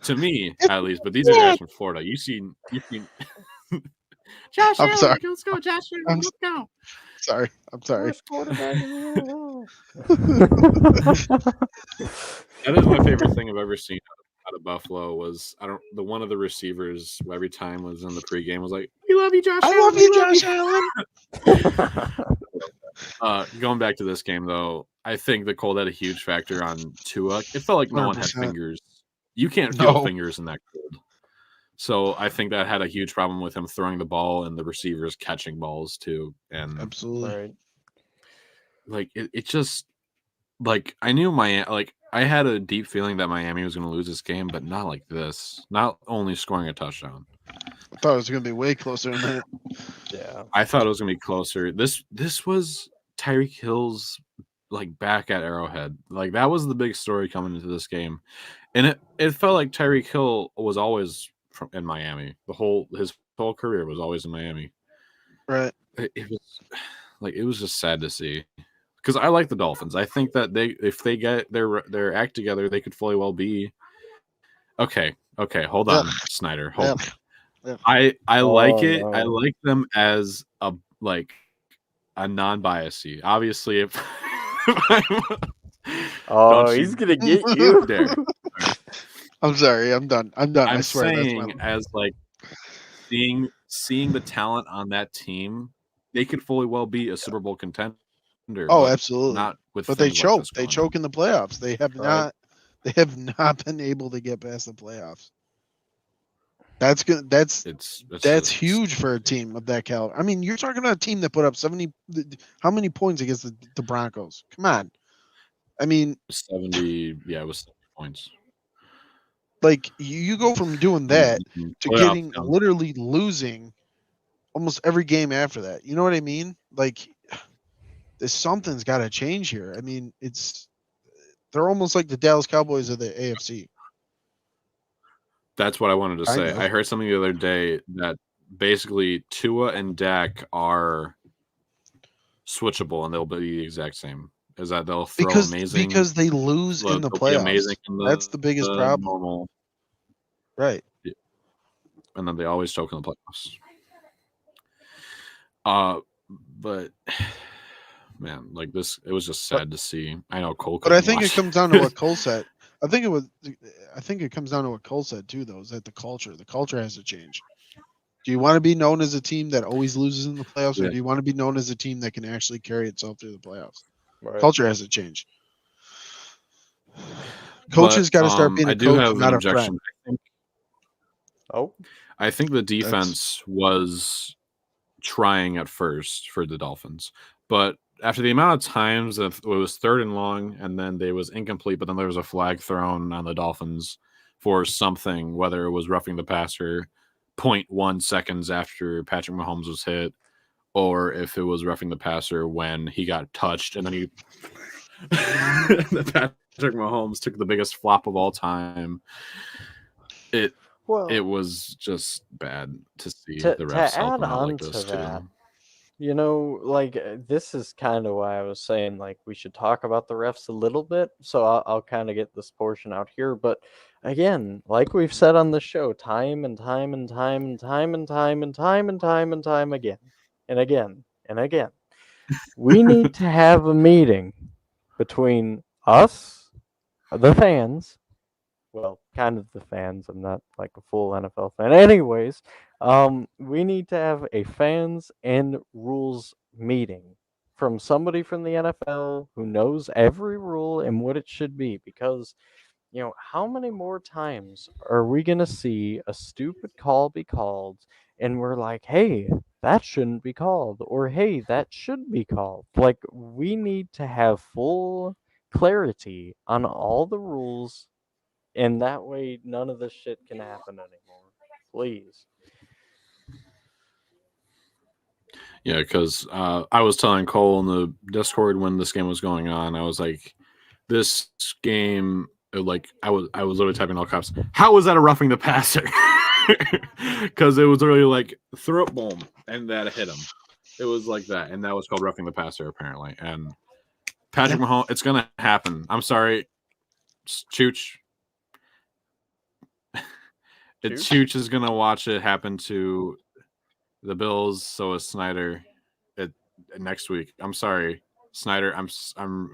to me at least. But these are guys from Florida. You've seen. Josh I'm Allen, sorry. let's go, Josh Allen, let's go. Sorry. I'm sorry. Worst quarterback in the That is my favorite thing I've ever seen out of Buffalo. Was one of the receivers every time was in the pregame was like, "We love you, Josh Allen. I love you, Josh Allen." Going back to this game though, I think the cold had a huge factor on Tua. It felt like no one had 100%. fingers. You can't feel No. fingers in that cold. So I think that had a huge problem with him throwing the ball and the receivers catching balls too. And Absolutely. Right. like it just like I knew I had a deep feeling that Miami was going to lose this game, but not like this. Not only scoring a touchdown. I thought it was going to be way closer than that. Yeah. I thought it was going to be closer. This was Tyreek Hill's like back at Arrowhead. Like that was the big story coming into this game, and it felt like Tyreek Hill was always in Miami. His whole career was always in Miami. Right. It was like it was just sad to see. Because I like the Dolphins. I think that if they get their act together, they could fully well be. Okay, hold on, Snyder. Hold on. I like it. No. I like them as a non-biasy. Obviously, if He's gonna get you. There. I'm sorry. I'm done. I'm I swear. saying as like seeing the talent on that team, they could fully well be a Super Bowl contender. Oh, absolutely. Not with, but they choke. Like they choke in the playoffs. They have not. They have not been able to get past the playoffs. That's good. That's huge for a team of that caliber. I mean, you're talking about a team that put up 70. How many points against the Broncos? Come on. I mean, 70. Yeah, it was 70 points. Like you go from doing that to getting literally losing almost every game after that. You know what I mean? Like, something's got to change here. I mean, they're almost like the Dallas Cowboys of the AFC. That's what I wanted to say. I heard something the other day that basically Tua and Dak are switchable and they'll be the exact same. Is that they'll throw amazing because they lose in the playoffs. That's the biggest problem. Normal. Right. Yeah. And then they always choke in the playoffs. But man, like this, it was just sad to see. I know Cole, but I think it comes down to what Cole said. I think it comes down to what Cole said too, though. Is that the culture has to change. Do you want to be known as a team that always loses in the playoffs, or do you want to be known as a team that can actually carry itself through the playoffs? Right. Culture has to change. Coaches got to start being a coach, not a friend. I think the defense was trying at first for the Dolphins, but after the amount of times that it was 3rd and long and then they was incomplete, but then there was a flag thrown on the Dolphins for something, whether it was roughing the passer 0.1 seconds after Patrick Mahomes was hit, or if it was roughing the passer when he got touched and then he Patrick Mahomes took the biggest flop of all time. It was just bad to see the refs helping out like this too. You know, like this is kind of why I was saying like we should talk about the refs a little bit. So I'll kind of get this portion out here. But again, like we've said on the show, time and time and time and time and time and time and time and time again and again and again, we need to have a meeting between us, the fans. Well, kind of the fans. I'm not like a full NFL fan. Anyways, we need to have a fans and rules meeting from somebody from the NFL who knows every rule and what it should be. Because, you know, how many more times are we going to see a stupid call be called and we're like, hey, that shouldn't be called, or hey, that should be called? Like, we need to have full clarity on all the rules. And that way, none of this shit can happen anymore. Please. Yeah, because I was telling Cole in the Discord when this game was going on, I was like, this game, like, I was literally typing all caps. How was that a roughing the passer? Because it was really like, throw it, boom, and that hit him. It was like that, and that was called roughing the passer, apparently. And Patrick Mahomes, it's going to happen. I'm sorry, Chooch. Chooch is gonna watch it happen to the Bills. So is Snyder. Next week. I'm sorry, Snyder. I'm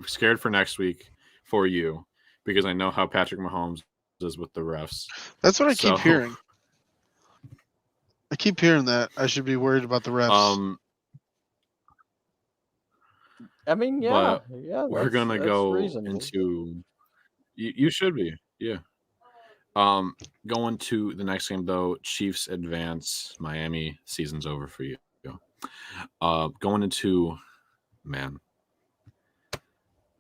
scared for next week for you because I know how Patrick Mahomes is with the refs. That's what I keep hearing. I keep hearing that I should be worried about the refs. I mean, yeah, we're gonna go reasonable. into. You should be, yeah. Going to the next game though, Chiefs advance. Miami, season's over for you. Going into, man,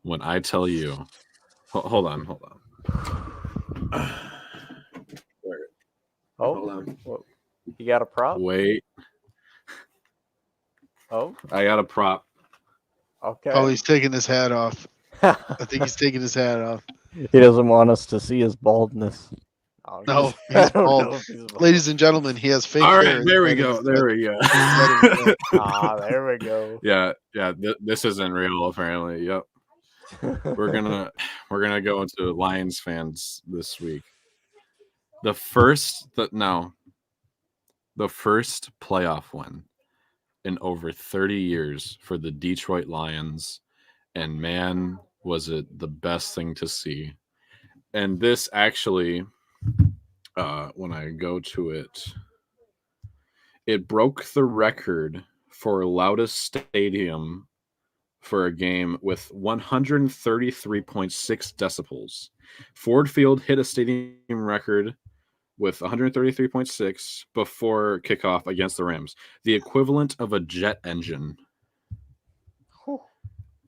when I tell you, hold on. Hold on. You got a prop? Wait. Oh, I got a prop. Okay. Oh, he's taking his hat off. I think he's taking his hat off. He doesn't want us to see his baldness. Oh, no, he's bald. Ladies and gentlemen, he has fake hair. All right, there we go. There we go. There we go. Yeah. This isn't real, apparently. Yep. We're gonna go into Lions fans this week. The first playoff win in over 30 years for the Detroit Lions, and man, was it the best thing to see. And this actually, when I go to it, it broke the record for loudest stadium for a game with 133.6 decibels. Ford Field hit a stadium record with 133.6 before kickoff against the Rams, the equivalent of a jet engine.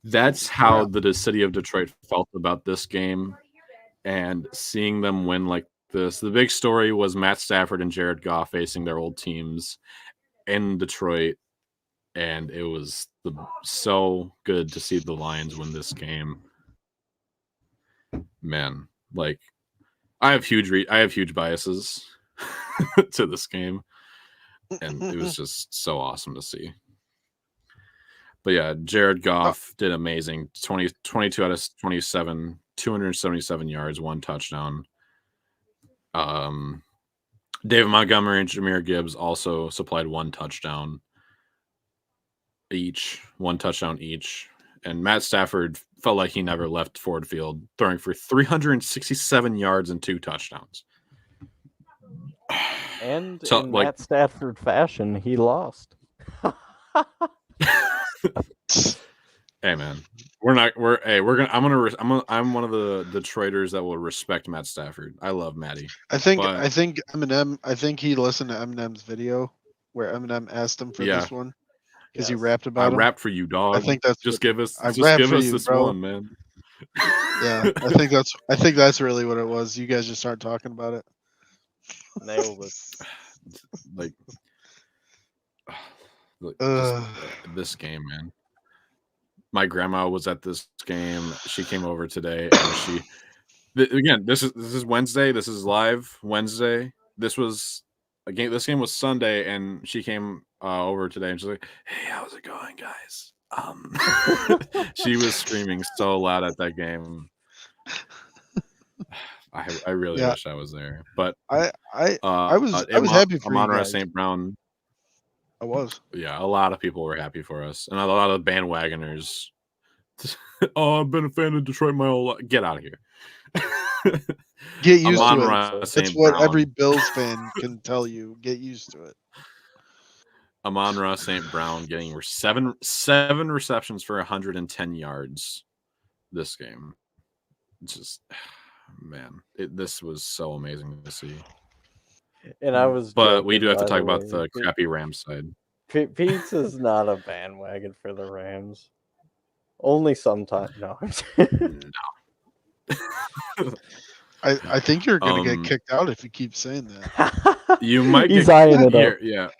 That's how the city of Detroit felt about this game, and seeing them win like this. The big story was Matt Stafford and Jared Goff facing their old teams in Detroit, and it was so good to see the Lions win this game. Man, like I have huge biases to this game, and it was just so awesome to see. But yeah, Jared Goff did amazing. 22 out of 27, 277 yards, 1 touchdown. David Montgomery and Jahmyr Gibbs also supplied 1 touchdown each. And Matt Stafford felt like he never left Ford Field, throwing for 367 yards and 2 touchdowns. And in Matt Stafford fashion, he lost. Hey man, I'm one of the Detroiters that will respect Matt Stafford. I love Matty. I think Eminem. I think he listened to Eminem's video where Eminem asked him for this one because he rapped about. I rapped for you, dog. I think that's give us this bro. One, man. Yeah, I think that's really what it was. You guys just start talking about it. Nailed it. Like this game, man. My grandma was at this game. She came over today, and again. This is Wednesday. This is live Wednesday. This was a game. This game was Sunday, and she came over today, and she's like, "Hey, how's it going, guys?" She was screaming so loud at that game. I really wish I was there, but I was happy for Amon-Ra St. Brown. I was. Yeah, a lot of people were happy for us, and a lot of bandwagoners. Oh, I've been a fan of Detroit my whole life. Get out of here. Get used to it. That's what every Bills fan can tell you. Get used to it. Amon-Ra St. Brown getting seven receptions for 110 yards this game. Just man, this was so amazing to see. And I was, but we do have to talk about the crappy Rams side. Pete's is not a bandwagon for the Rams. Only sometimes. No. I think you're gonna get kicked out if you keep saying that. You might. He's eyeing it up. Yeah.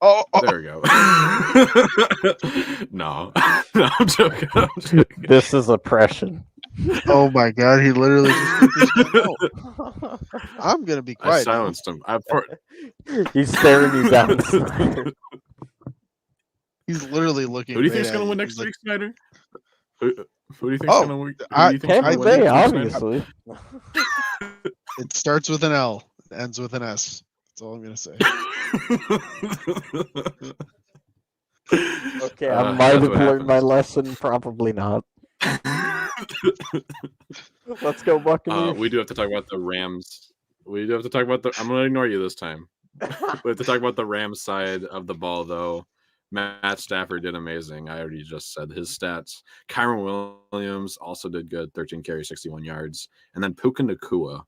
Oh, there we go. No, I'm joking. This is oppression. Oh my god, he literally just I'm gonna be quiet. I silenced him. He's staring you down, Snyder. He's literally looking. Who do you think's gonna win next week, Snyder? Who do you think's gonna win? Tampa Bay, obviously. It starts with an L. ends with an S. That's all I'm gonna say. Okay, I might have learned my lesson. Probably not. Let's go Buccaneers. We do have to talk about the Rams. We do have to talk about the. I'm going to ignore you this time. We have to talk about the Rams side of the ball, though. Matt Stafford did amazing. I already just said his stats. Kyron Williams also did good. 13 carries, 61 yards. And then Puka Nacua.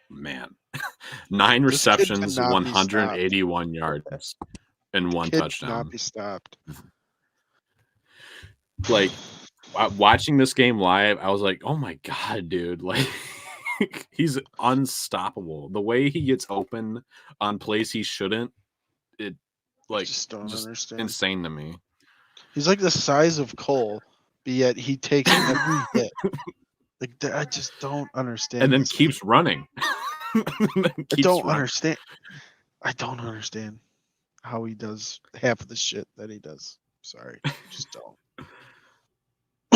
Man. 9 receptions, 181 yards, and 1 touchdown. Cannot be stopped. Like, watching this game live, I was like, oh my God, dude. Like, he's unstoppable. The way he gets open on plays he shouldn't, it like just don't understand. Insane to me. He's like the size of Cole, but yet he takes every hit. Like, I just don't understand. And then keeps running. I don't understand. I don't understand how he does half of the shit that he does. Sorry, I just don't.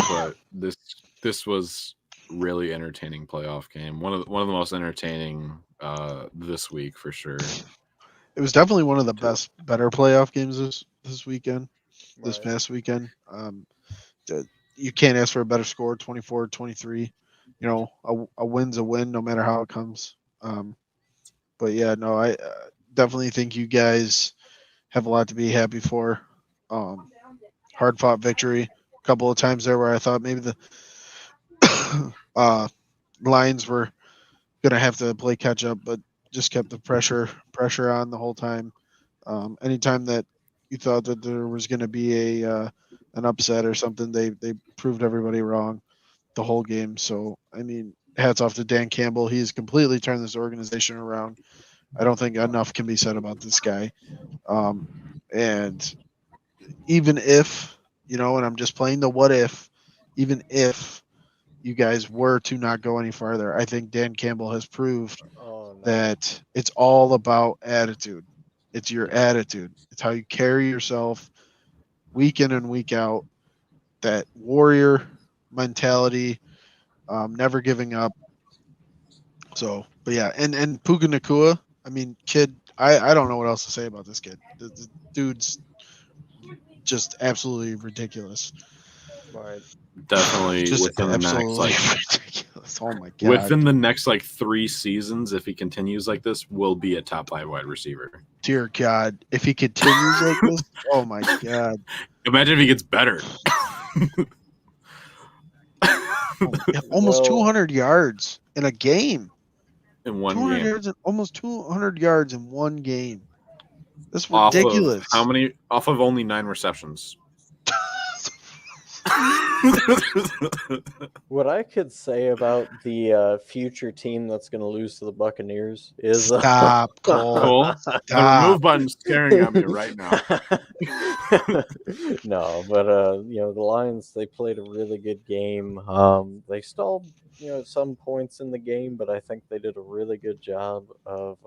But this was really entertaining playoff game. One of the most entertaining this week for sure. It was definitely one of the better playoff games this weekend. This past weekend. You can't ask for a better score, 24-23. You know, a win's a win no matter how it comes. But yeah, no, I definitely think you guys have a lot to be happy for. Hard fought victory. A couple of times there where I thought maybe the Lions were going to have to play catch up, but just kept the pressure on the whole time. Anytime that you thought that there was going to be an upset or something, they proved everybody wrong the whole game. So, I mean, hats off to Dan Campbell. He's completely turned this organization around. I don't think enough can be said about this guy. And even if, you know, and I'm just playing the what if, even if you guys were to not go any farther, I think Dan Campbell has proved that it's all about attitude. It's your attitude. It's how you carry yourself week in and week out. That warrior mentality, never giving up. So, but yeah, and Puka Nacua, I mean, kid, I don't know what else to say about this kid. The dude's just absolutely ridiculous. Right. Definitely just within the next ridiculous. Oh my God. Within the next 3 seasons, if he continues like this, will be a top 5 wide receiver. Dear God, if he continues like this, oh my God. Imagine if he gets better. Almost 200 yards in a game. In one game. Yards, almost 200 yards in one game. That's ridiculous. Off of only 9 receptions. What I could say about the future team that's going to lose to the Buccaneers is stop, Cole. Stop. The remove button's staring at me right now. No, but you know, the Lions, they played a really good game. They stalled, you know, at some points in the game, but I think they did a really good job of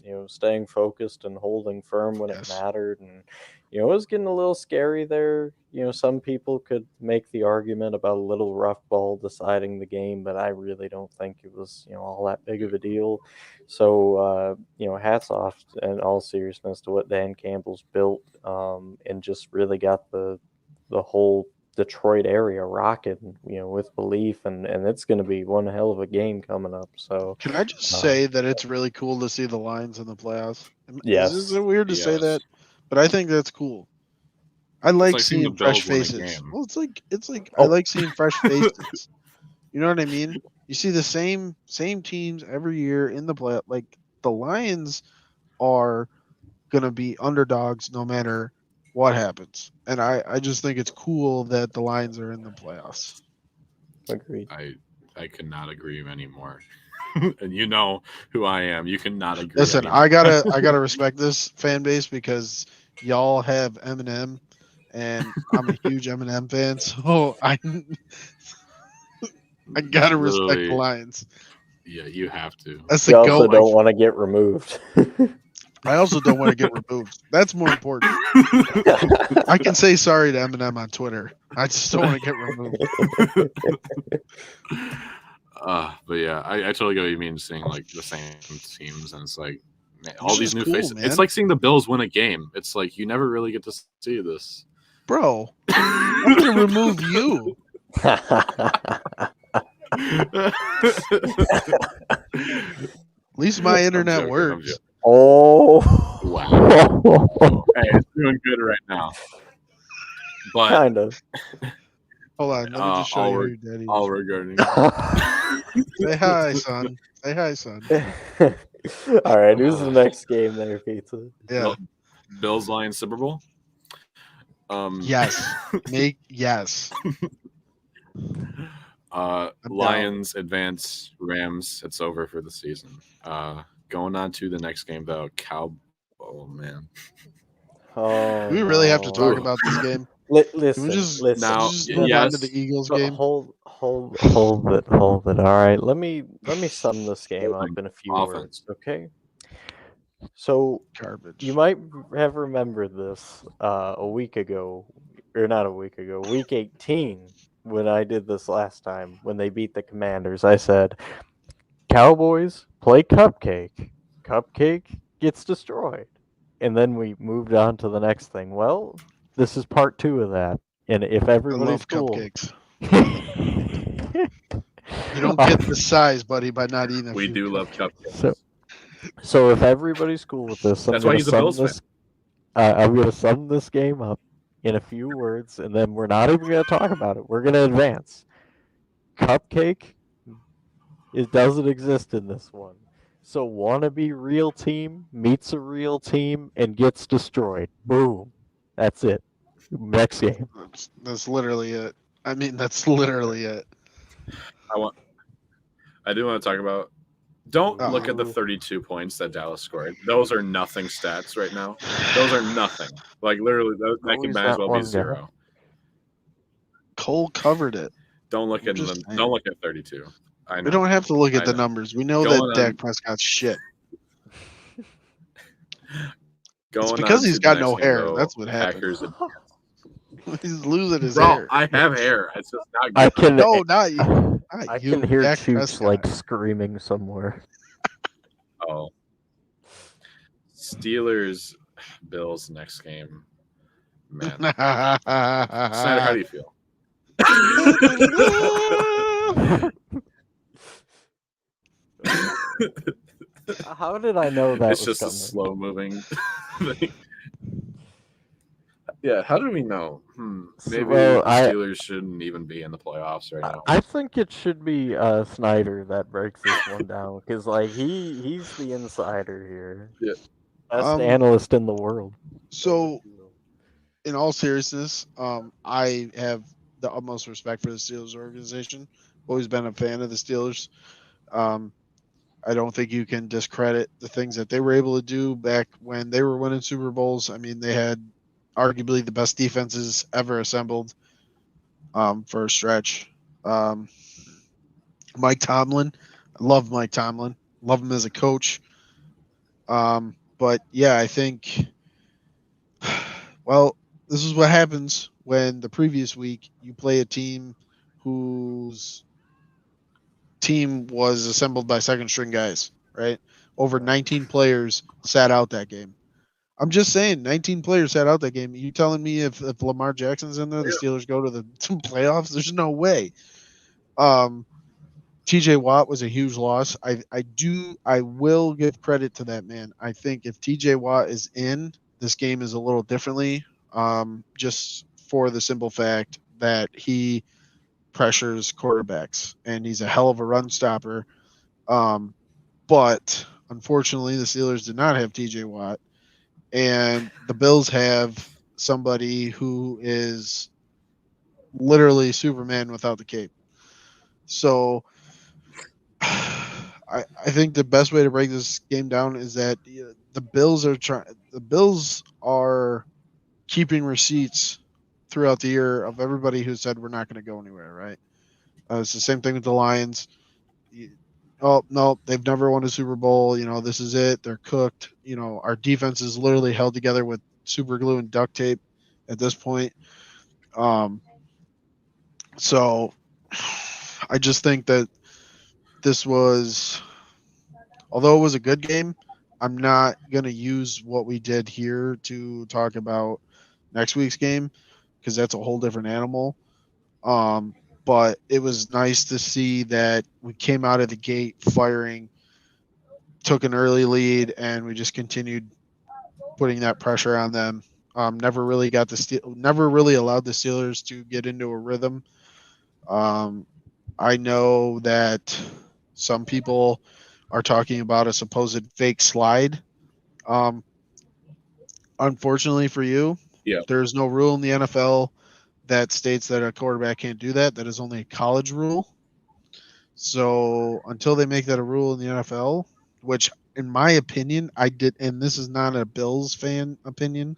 you know, staying focused and holding firm when it mattered. And you know, it was getting a little scary there. You know, some people could make the argument about a little rough ball deciding the game, but I really don't think it was, you know, all that big of a deal. So, you know, hats off in all seriousness to what Dan Campbell's built, and just really got the whole Detroit area rocking, you know, with belief, and it's going to be one hell of a game coming up. So, can I just say that it's really cool to see the Lions in the playoffs? Yes. Is it weird to say that? But I think that's cool. I like seeing fresh faces. Well, it's like I like seeing fresh faces. You know what I mean? You see the same teams every year in the play. Like, the Lions are gonna be underdogs no matter what happens, and I just think it's cool that the Lions are in the playoffs. Agreed. I could not agree anymore. And you know who I am. You cannot agree. Listen, anymore. I gotta respect this fan base because y'all have Eminem, and I'm a huge Eminem fan, so I gotta respect the Lions. Yeah, you have to. That's the you also don't want to get removed. I also don't want to get removed. That's more important. I can say sorry to Eminem on Twitter. I just don't want to get removed. But yeah, I totally get what you mean. Seeing like the same teams, and it's like man, all It's these just new cool, faces. man. It's like seeing the Bills win a game. It's like you never really get to see this. Bro, I'm gonna remove you. At least my internet I'm works. joking. Oh, Wow. Hey, it's doing good right now. But kind of. Hold on, let me just show you who your daddy is. all regarding. Say hi, son. Say hi, son. All right, who's the next game there, Pizza? Yeah. Bills Lions Super Bowl. Yes. Yes. Lions advance. Rams. It's over for the season. Going on to the next game though. Oh man. Oh, Do we really have to talk Ooh. about this game? Listen, Can we just Now, move yes. on to the Eagles game? Hold it. All right, let me sum this game up in a few Offense. words, okay? So Garbage. you might have remembered this a week ago, or not a week ago, week 18, when I did this last time, when they beat the Commanders. I said, Cowboys play Cupcake. Cupcake gets destroyed. And then we moved on to the next thing. Well, this is part 2 of that. And if I everybody's love cool. cupcakes. You don't get the size, buddy, by not eating a We few do love cupcakes. cupcakes. So if everybody's cool with this, That's why he's a Bills fan. I'm going to sum this game up in a few words, and then we're not even going to talk about it. We're going to advance. Cupcake, it doesn't exist in this one. So wannabe real team meets a real team and gets destroyed. Boom. That's it. Next game. That's literally it. I mean, that's literally it. I do want to talk about. Don't Uh-oh. look at the 32 points that Dallas scored. Those are nothing stats right now. Those are nothing. Like literally, that could might as well be 0. Cole covered it. Don't look at them. Don't look at 32. I know. We don't have to look at the numbers. We know that Dak Prescott's shit. It's because he's got no hair. That's what happens. He's losing his hair. I have hair. It's just not good. I can. No, not you. I can hear Chooks like screaming somewhere. Oh. Steelers, Bills next game. Man. Snyder, how do you feel? How did I know that? It's just a slow moving thing. Yeah, how did we know? Maybe the Steelers shouldn't even be in the playoffs right now. I think it should be Snyder that breaks this one down because, like, he's the insider here. Yeah, best analyst in the world. So, in all seriousness, I have the utmost respect for the Steelers organization. Always been a fan of the Steelers. I don't think you can discredit the things that they were able to do back when they were winning Super Bowls. I mean, they had arguably the best defenses ever assembled for a stretch. Mike Tomlin, I love Mike Tomlin, love him as a coach. But yeah, I think, well, this is what happens when the previous week you play a team whose team was assembled by second string guys, right? Over 19 players sat out that game. I'm just saying, 19 players sat out that game. You telling me if Lamar Jackson's in there, the Steelers go to the playoffs? There's no way. TJ Watt was a huge loss. I will give credit to that man. I think if TJ Watt is in, this game is a little differently. Just for the simple fact that he pressures quarterbacks and he's a hell of a run stopper. But unfortunately, the Steelers did not have TJ Watt. And the Bills have somebody who is literally Superman without the cape. So I think the best way to break this game down is that the Bills are keeping receipts throughout the year of everybody who said we're not going to go anywhere, right? It's the same thing with the Lions. Oh, no, they've never won a Super Bowl. This is it. They're cooked. Our defense is literally held together with super glue and duct tape at this point. So I just think that this was, although it was a good game, I'm not going to use what we did here to talk about next week's game because that's a whole different animal. But it was nice to see that we came out of the gate firing, took an early lead, and we just continued putting that pressure on them. Never really never really allowed the Steelers to get into a rhythm. I know that some people are talking about a supposed fake slide. Um, Unfortunately for you, Yeah. there's no rule in the NFL that states that a quarterback can't do that. That is only a college rule. So until they make that a rule in the NFL, which in my opinion, I did, and this is not a Bills fan opinion,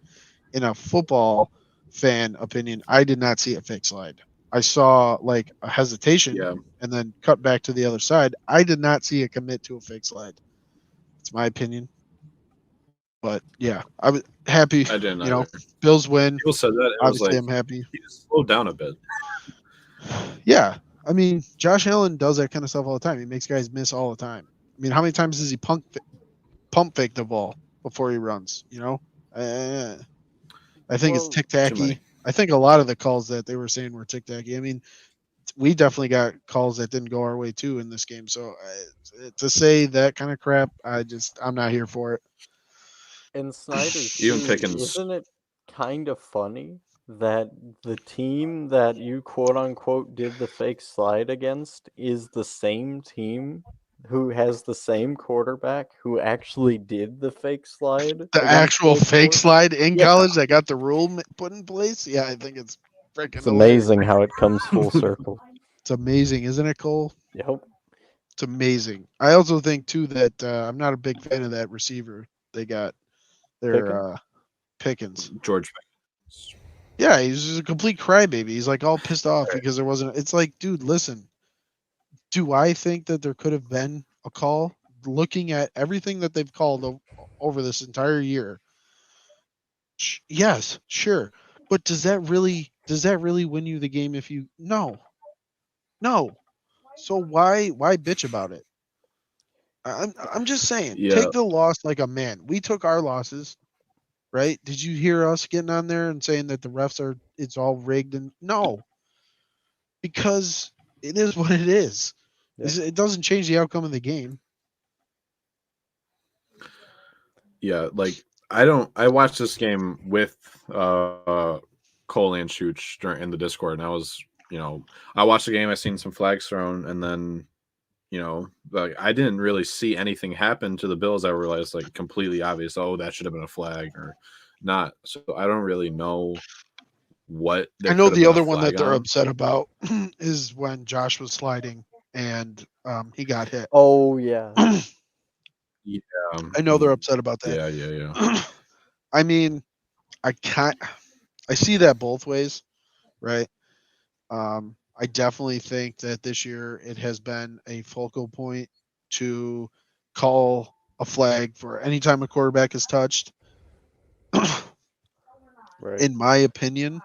in a football fan opinion, I did not see a fake slide. I saw like a hesitation Yeah. and then cut back to the other side. I did not see a commit to a fake slide. It's my opinion. But yeah, I was happy. I didn't You know, either. Bills win. People said that it was Obviously, like I'm happy. he just slowed down a bit. Yeah, I mean, Josh Allen does that kind of stuff all the time. He makes guys miss all the time. I mean, how many times does he pump fake the ball before he runs? You know, I think it's tic Too many. tacky. I think a lot of the calls that they were saying were tic tacky. I mean, we definitely got calls that didn't go our way too in this game. So to say that kind of crap, I'm not here for it. And Snyder Even too, Pickens. isn't it kind of funny that the team that you quote unquote did the fake slide against is the same team who has the same quarterback who actually did the fake slide The against actual both fake scores? slide in Yeah. college that got the rule put in place. Yeah, I think it's freaking It's amazing how it comes full hilarious. circle. It's amazing, isn't it, Cole? Yep. It's amazing. I also think too that I'm not a big fan of that receiver they got. Their Pickens. George. Yeah, he's just a complete crybaby. He's like all pissed off because there wasn't. It's like, dude, listen. Do I think that there could have been a call? Looking at everything that they've called over this entire year, yes, sure. But does that really win you the game if you no. So why bitch about it? I'm just saying, Yeah. take the loss like a man. We took our losses, right? Did you hear us getting on there and saying that the refs it's all rigged? And no, because it is what it is. Yep. It doesn't change the outcome of the game. Yeah, like I watched this game with Cole and Chooch in the Discord, and I watched the game, I seen some flags thrown, and then like I didn't really see anything happen to the Bills. I realized like completely obvious. Oh, that should have been a flag or not. So I don't really know what I there know could have the been a other one that flag they're on. upset about is when Josh was sliding and he got hit. Oh yeah. Yeah, I know they're upset about that. yeah. I mean, I see that both ways, right? I definitely think that this year it has been a focal point to call a flag for any time a quarterback is touched. Right. In my opinion,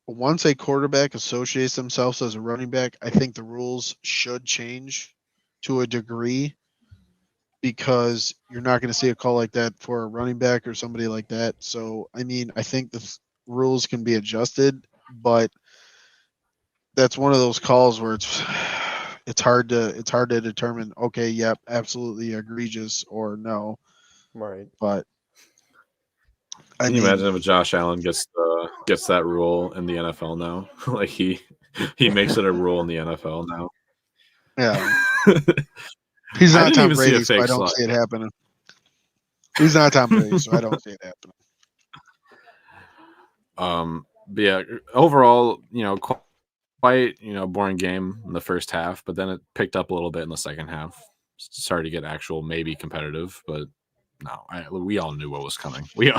once a quarterback associates themselves as a running back, I think the rules should change to a degree because you're not going to see a call like that for a running back or somebody like that. So, I mean, I think the rules can be adjusted, but that's one of those calls where it's hard to determine. Okay, yep, absolutely egregious or no. Right. But I Can you mean, imagine if Josh Allen gets that rule in the NFL now? Like he makes it a rule in the NFL now. yeah, he's I not didn't Tom even see a Brady, so I fake don't slide. see it happening. He's not Tom Brady, so I don't see it happening. But yeah, overall, quite boring game in the first half, but then it picked up a little bit in the second half. Started to get actual maybe competitive, but no, we all knew what was coming. We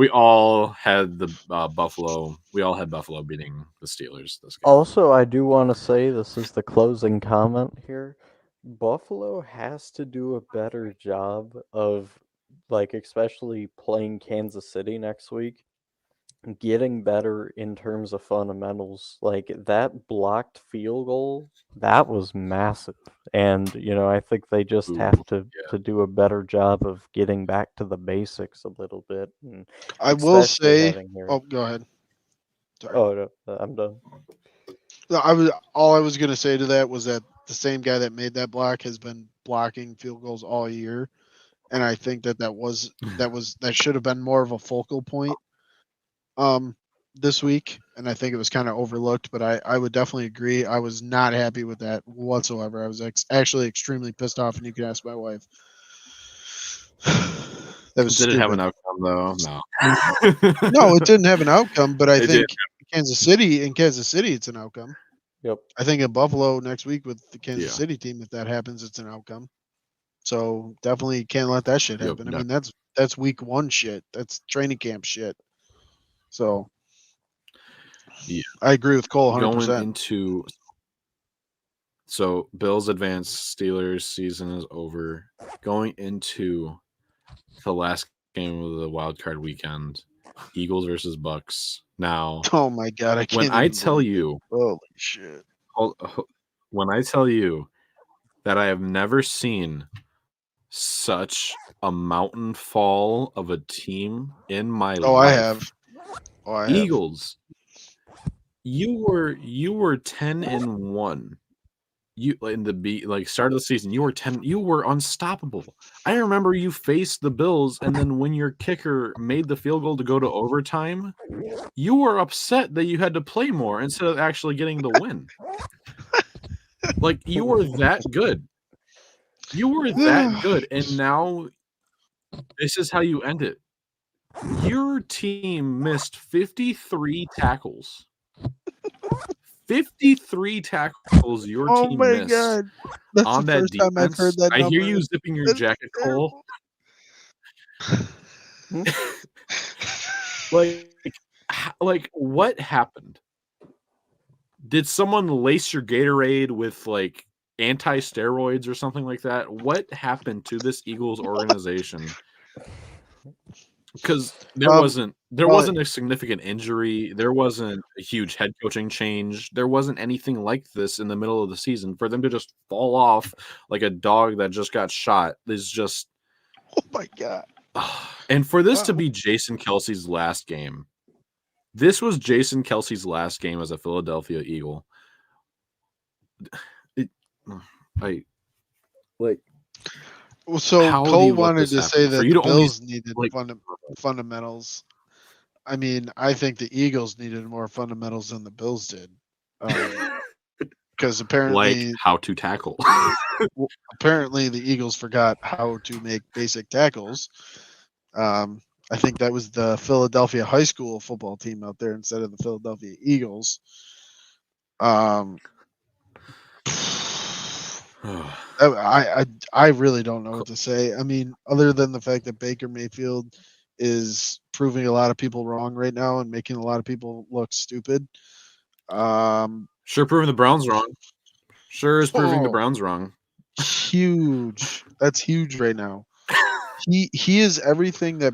all had the Buffalo. We all had Buffalo beating the Steelers this game. Also, I do want to say this is the closing comment here. Buffalo has to do a better job of, like, especially playing Kansas City next week, getting better in terms of fundamentals. Like that blocked field goal, that was massive. And I think they just Ooh, have to yeah. do a better job of getting back to the basics a little bit, and I will especially say. having her. Oh, go ahead. Sorry. Oh no, I'm done. No, I was gonna say to that was that the same guy that made that block has been blocking field goals all year, and I think that should have been more of a focal point this week, and I think it was kind of overlooked. But I would definitely agree. I was not happy with that whatsoever. I was actually extremely pissed off, and you can ask my wife. That was Did it have an stupid. outcome though? No. No, it didn't have an outcome, but I It think in Kansas City, it's an outcome. Yep. I think in Buffalo next week with the Kansas Yeah. City team, if that happens, it's an outcome. So definitely can't let that shit Yep, happen. I mean, that's week one shit. That's training camp shit. So Yeah. I agree with Cole 100%. Going into Bills advance, Steelers season is over. Going into the last game of the wild card weekend, Eagles versus Bucks. Now, Oh my god, I can't. when I even tell believe- you, holy shit. when I tell you that I have never seen such a mountain fall of a team in my Oh, life. I have. Oh, I have. Eagles. You were 10-1. You in the start of the season, you were unstoppable. I remember you faced the Bills, and then when your kicker made the field goal to go to overtime, you were upset that you had to play more instead of actually getting the win. Like, you were that good. You were that good, and now this is how you end it. Your team missed 53 tackles. 53 tackles your Oh team my missed god. That's on the that first time I've defense. heard that I hear number. you zipping your That's jacket, Cole. Hmm? Like what happened? Did someone lace your Gatorade with like anti-steroids or something like that? What happened to this Eagles organization? Because there wasn't a significant injury. There wasn't a huge head coaching change. There wasn't anything like this in the middle of the season. For them to just fall off like a dog that just got shot is just. Oh my god. And for this to be Jason Kelce's last game, this was Jason Kelce's last game as a Philadelphia Eagle. So Cole wanted to say that the Bills needed like fundamentals. I mean, I think the Eagles needed more fundamentals than the Bills did. Because apparently, how to tackle. Apparently, the Eagles forgot how to make basic tackles. I think that was the Philadelphia high school football team out there instead of the Philadelphia Eagles. I really don't know what to say. I mean, other than the fact that Baker Mayfield is proving a lot of people wrong right now and making a lot of people look stupid. Sure, proving the Browns wrong. Sure is proving the Browns wrong. Huge. That's huge right now. He is everything that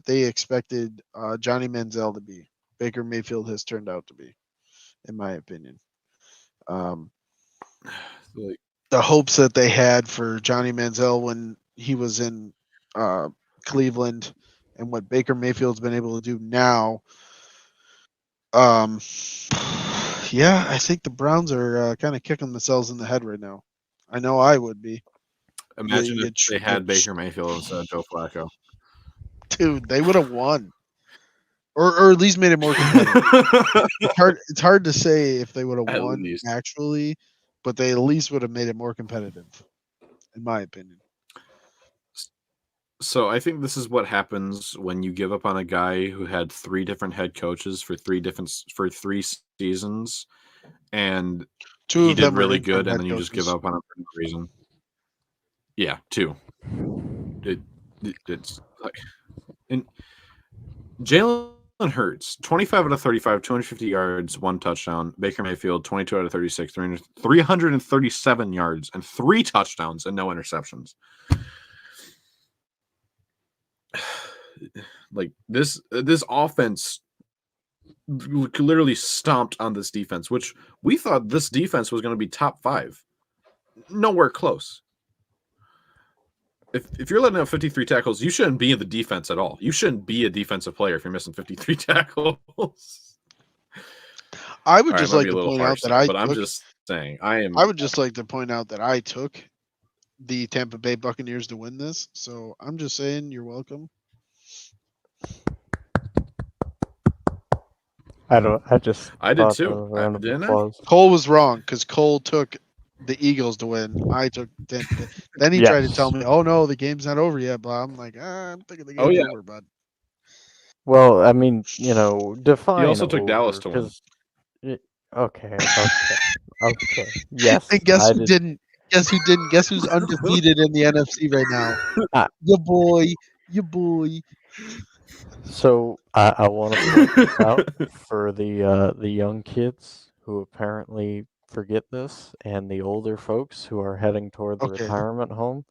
they expected Johnny Manziel to be. Baker Mayfield has turned out to be, in my opinion. The hopes that they had for Johnny Manziel when he was in Cleveland and what Baker Mayfield's been able to do now. Yeah, I think the Browns are kind of kicking themselves in the head right now. I know I would be. Imagine if they had Baker Mayfield instead of Joe Flacco. Dude, they would have won. Or at least made it more competitive. It's hard to say if they would have won actually, but they at least would have made it more competitive, in my opinion. So I think this is what happens when you give up on a guy who had 3 different head coaches for 3 seasons, and he did really good, and then you just give up on him for no reason. Yeah, 2. It's like, and Jalen Hurts, 25 out of 35, 250 yards, 1 touchdown. Baker Mayfield, 22 out of 36, 337 yards, and 3 touchdowns and no interceptions. like this offense literally stomped on this defense, which we thought this defense was going to be top 5. Nowhere close. If you're letting up 53 tackles, you shouldn't be in the defense at all. You shouldn't be a defensive player if you're missing 53 tackles. I would just like to point out that I'm just saying I would just like to point out that I took the Tampa Bay Buccaneers to win this. So I'm just saying you're welcome. I did too. Didn't I? Cole was wrong because Cole took the Eagles to win. I took Tampa Bay. Then he tried to tell me, "Oh no, the game's not over yet." But I'm like, I'm thinking the game's over, bud. Well, I mean, define. He also took Dallas to win. Okay. Yes. And guess who didn't? Guess who didn't? Guess who's undefeated in the NFC right now? Your boy. So I want to point this out for the young kids who apparently forget this, and the older folks who are heading toward the retirement home.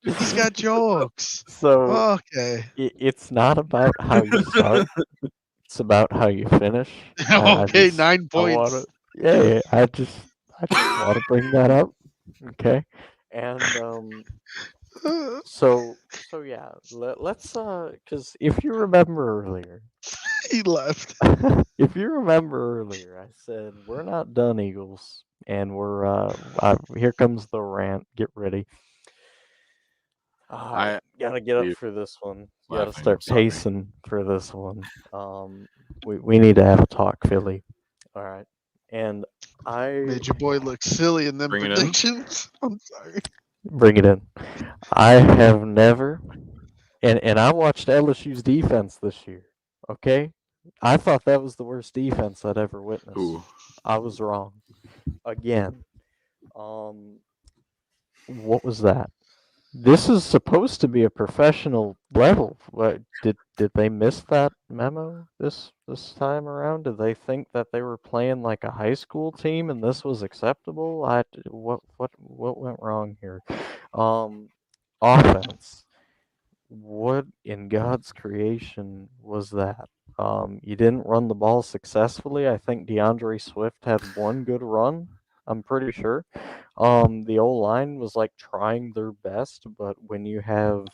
He's got jokes. So it's not about how you start; it's about how you finish. 9 points. I just want to bring that up. Okay, and so yeah, let's because if you remember earlier, he left. If you remember earlier, I said we're not done, Eagles, and we're here comes the rant. Get ready. I gotta get up for this one. Gotta start pacing for this one. We need to have a talk, Philly. All right, and I made your boy look silly in them predictions. I'm sorry. Bring it in. I have never, and I watched LSU's defense this year. Okay, I thought that was the worst defense I'd ever witnessed. Ooh. I was wrong. Again. What was that? This is supposed to be a professional level. What did they miss that memo this time around? Did they think that they were playing like a high school team and this was acceptable? What went wrong here? Offense. What in God's creation was that? You didn't run the ball successfully. I think DeAndre Swift had one good run. I'm pretty sure. The O-line was like trying their best, but when you have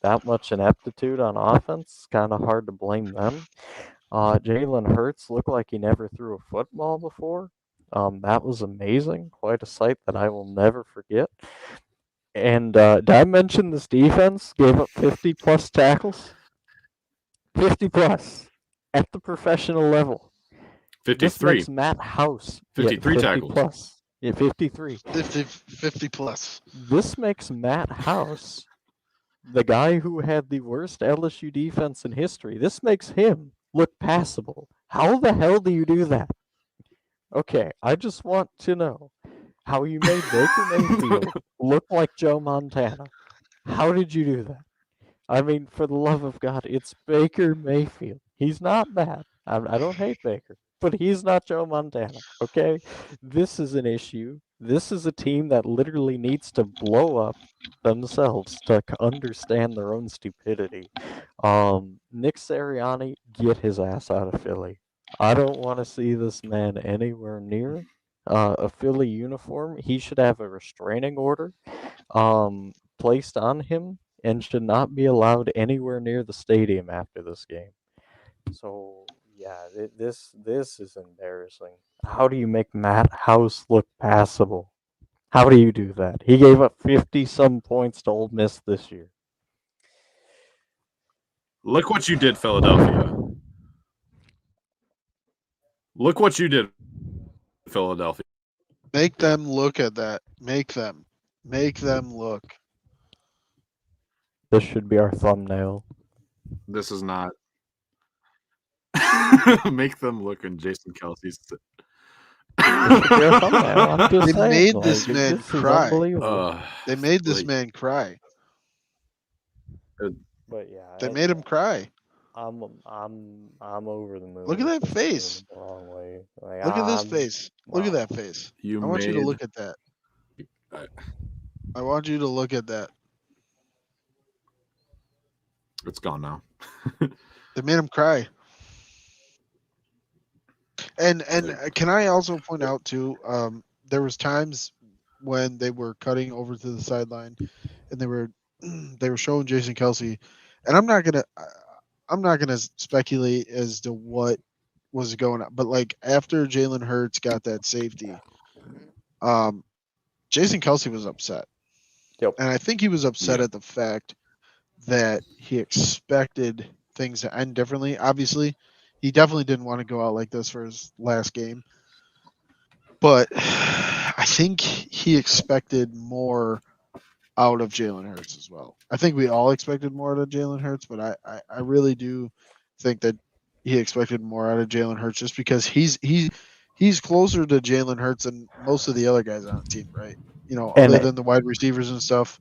that much ineptitude on offense, it's kind of hard to blame them. Jalen Hurts looked like he never threw a football before. That was amazing. Quite a sight that I will never forget. And did I mention this defense gave up 50-plus tackles? 50-plus at the professional level. 53. This makes Matt House 53 tackles. Plus. Yeah, 53. 50 plus. This makes Matt House the guy who had the worst LSU defense in history. This makes him look passable. How the hell do you do that? Okay, I just want to know how you made Baker Mayfield look like Joe Montana. How did you do that? I mean, for the love of God, it's Baker Mayfield. He's not bad. I don't hate Baker, but he's not Joe Montana, okay? This is an issue. This is a team that literally needs to blow up themselves to understand their own stupidity. Nick Sirianni, get his ass out of Philly. I don't want to see this man anywhere near a Philly uniform. He should have a restraining order placed on him and should not be allowed anywhere near the stadium after this game. So yeah, this is embarrassing. How do you make Matt House look passable? How do you do that? He gave up 50-some points to Ole Miss this year. Look what you did, Philadelphia. Look what you did, Philadelphia. Make them look at that. Make them look. This should be our thumbnail. This is not. Make them look in Jason Kelsey's. They made this man cry. They made this man cry. But yeah, they made him cry. I'm over the moon. Look at that face. Wrong way. Like, look at this face. Look at that face. I want you to look at that. I want you to look at that. It's gone now. They made him cry. And can I also point out too? There was times when they were cutting over to the sideline, and they were showing Jason Kelsey, and I'm not gonna speculate as to what was going on, but like after Jalen Hurts got that safety, um, Jason Kelsey was upset, Yep. and I think he was upset Yeah. at the fact that he expected things to end differently. Obviously, he definitely didn't want to go out like this for his last game. But I think he expected more out of Jalen Hurts as well. I think we all expected more out of Jalen Hurts, but I really do think that he expected more out of Jalen Hurts just because he's closer to Jalen Hurts than most of the other guys on the team, right? You know, other than the wide receivers and stuff.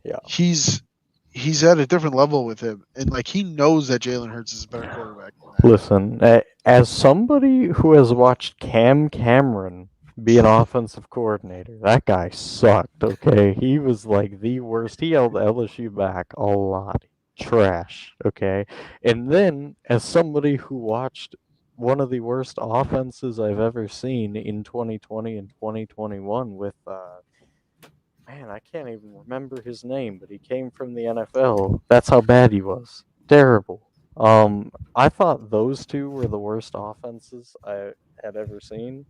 Yeah. He's at a different level with him, and like he knows that Jalen Hurts is a better quarterback than that. Listen, as somebody who has watched Cam Cameron be an offensive coordinator, that guy sucked, okay? He was like the worst. He held LSU back a lot. Trash, okay? And then, as somebody who watched one of the worst offenses I've ever seen in 2020 and 2021 with, man, I can't even remember his name, but he came from the NFL. That's how bad he was. Terrible. I thought those two were the worst offenses I had ever seen.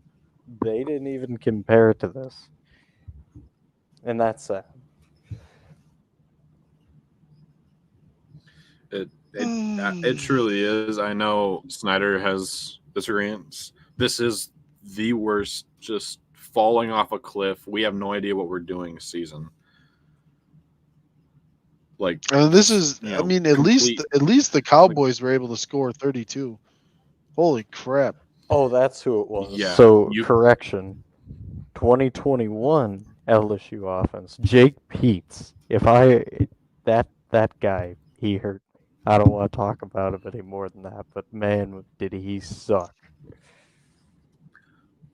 They didn't even compare to this, and that's sad. It truly is. I know Snyder has disagreements. This is the worst, just falling off a cliff. We have no idea what we're doing season. Like this is, I mean, at least the Cowboys were able to score 32. Holy crap! Oh, that's who it was. Yeah, So correction, 2021 LSU offense. Jake Peets. That guy, he hurt me. I don't want to talk about him any more than that, but man, did he suck.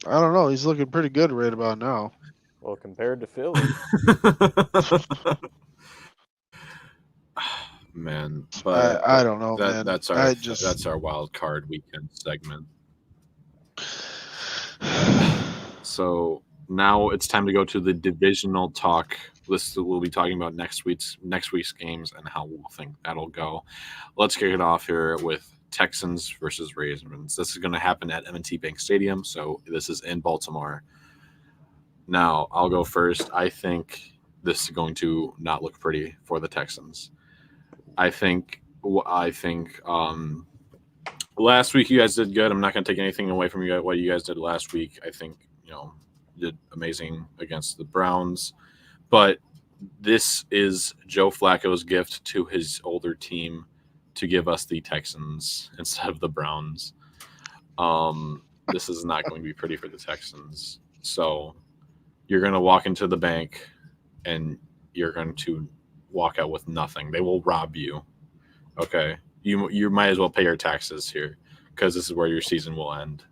I don't know. He's looking pretty good right about now. Well, compared to Philly. Man, but I don't know, man. That's our wild card weekend segment. So now it's time to go to the divisional talk. We'll be talking about next week's games and how we'll think that'll go. Let's kick it off here with Texans versus Ravens. This is going to happen at M&T Bank Stadium, so this is in Baltimore. Now, I'll go first. I think this is going to not look pretty for the Texans. I think last week you guys did good. I'm not going to take anything away from you guys, what you guys did last week. I think, you did amazing against the Browns. But this is Joe Flacco's gift to his older team to give us the Texans instead of the Browns. This is not going to be pretty for the Texans. So you're going to walk into the bank and you're going to walk out with nothing. They will rob you. Okay. You might as well pay your taxes here because this is where your season will end.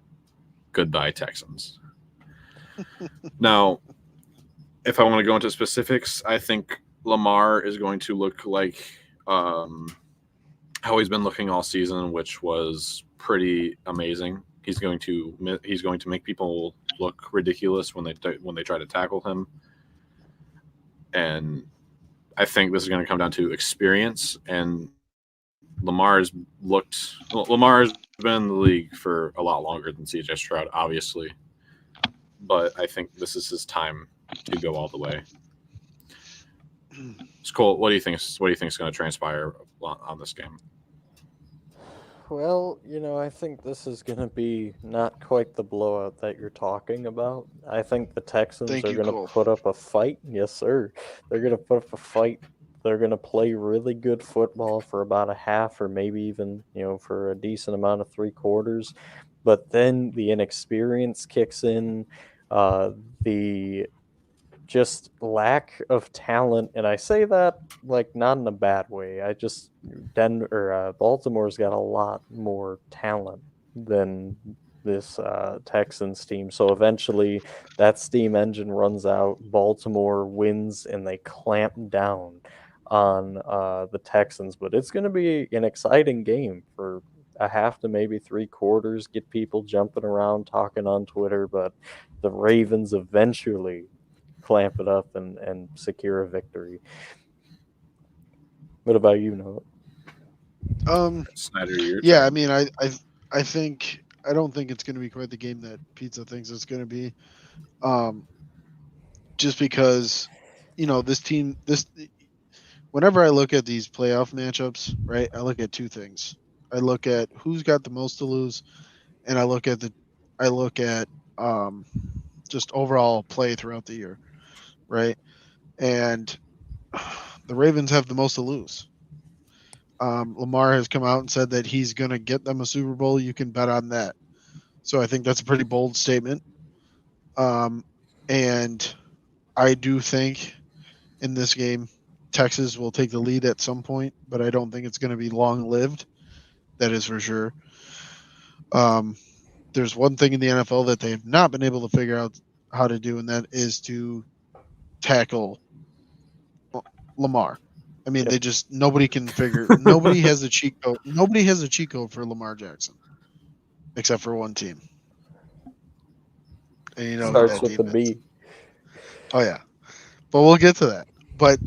Goodbye, Texans. Now, if I want to go into specifics, I think Lamar is going to look like how he's been looking all season, which was pretty amazing. He's going to make people look ridiculous when they try to tackle him, and I think this is going to come down to experience. And Lamar's been in the league for a lot longer than CJ Stroud, obviously, but I think this is his time to go all the way. It's cool. What do you think? What do you think is going to transpire on this game? Well, I think this is going to be not quite the blowout that you're talking about. I think the Texans are going to put up a fight. Yes, sir. They're going to put up a fight. They're going to play really good football for about a half or maybe even, for a decent amount of 3/4. But then the inexperience kicks in, the just lack of talent, and I say that like not in a bad way. Baltimore's got a lot more talent than this Texans team. So eventually that steam engine runs out, Baltimore wins, and they clamp down. on the Texans, but it's going to be an exciting game for a half to maybe 3/4. Get people jumping around, talking on Twitter, but the Ravens eventually clamp it up and secure a victory. What about you, Noah? Snyder, your Yeah, turn. I mean, I think I don't think it's going to be quite the game that Pizza thinks it's going to be. Just because, this team, whenever I look at these playoff matchups, right, I look at two things. I look at who's got the most to lose, and I look at just overall play throughout the year, right? And the Ravens have the most to lose. Lamar has come out and said that he's going to get them a Super Bowl. You can bet on that. So I think that's a pretty bold statement. And I do think in this game, Texas will take the lead at some point, but I don't think it's going to be long lived. That is for sure. There's one thing in the NFL that they have not been able to figure out how to do, and that is to tackle Lamar. I mean, they just nobody can figure. Nobody has a cheat code. Nobody has a cheat code for Lamar Jackson, except for one team. And you know who Starts that with team the is. B. Oh yeah, but we'll get to that. But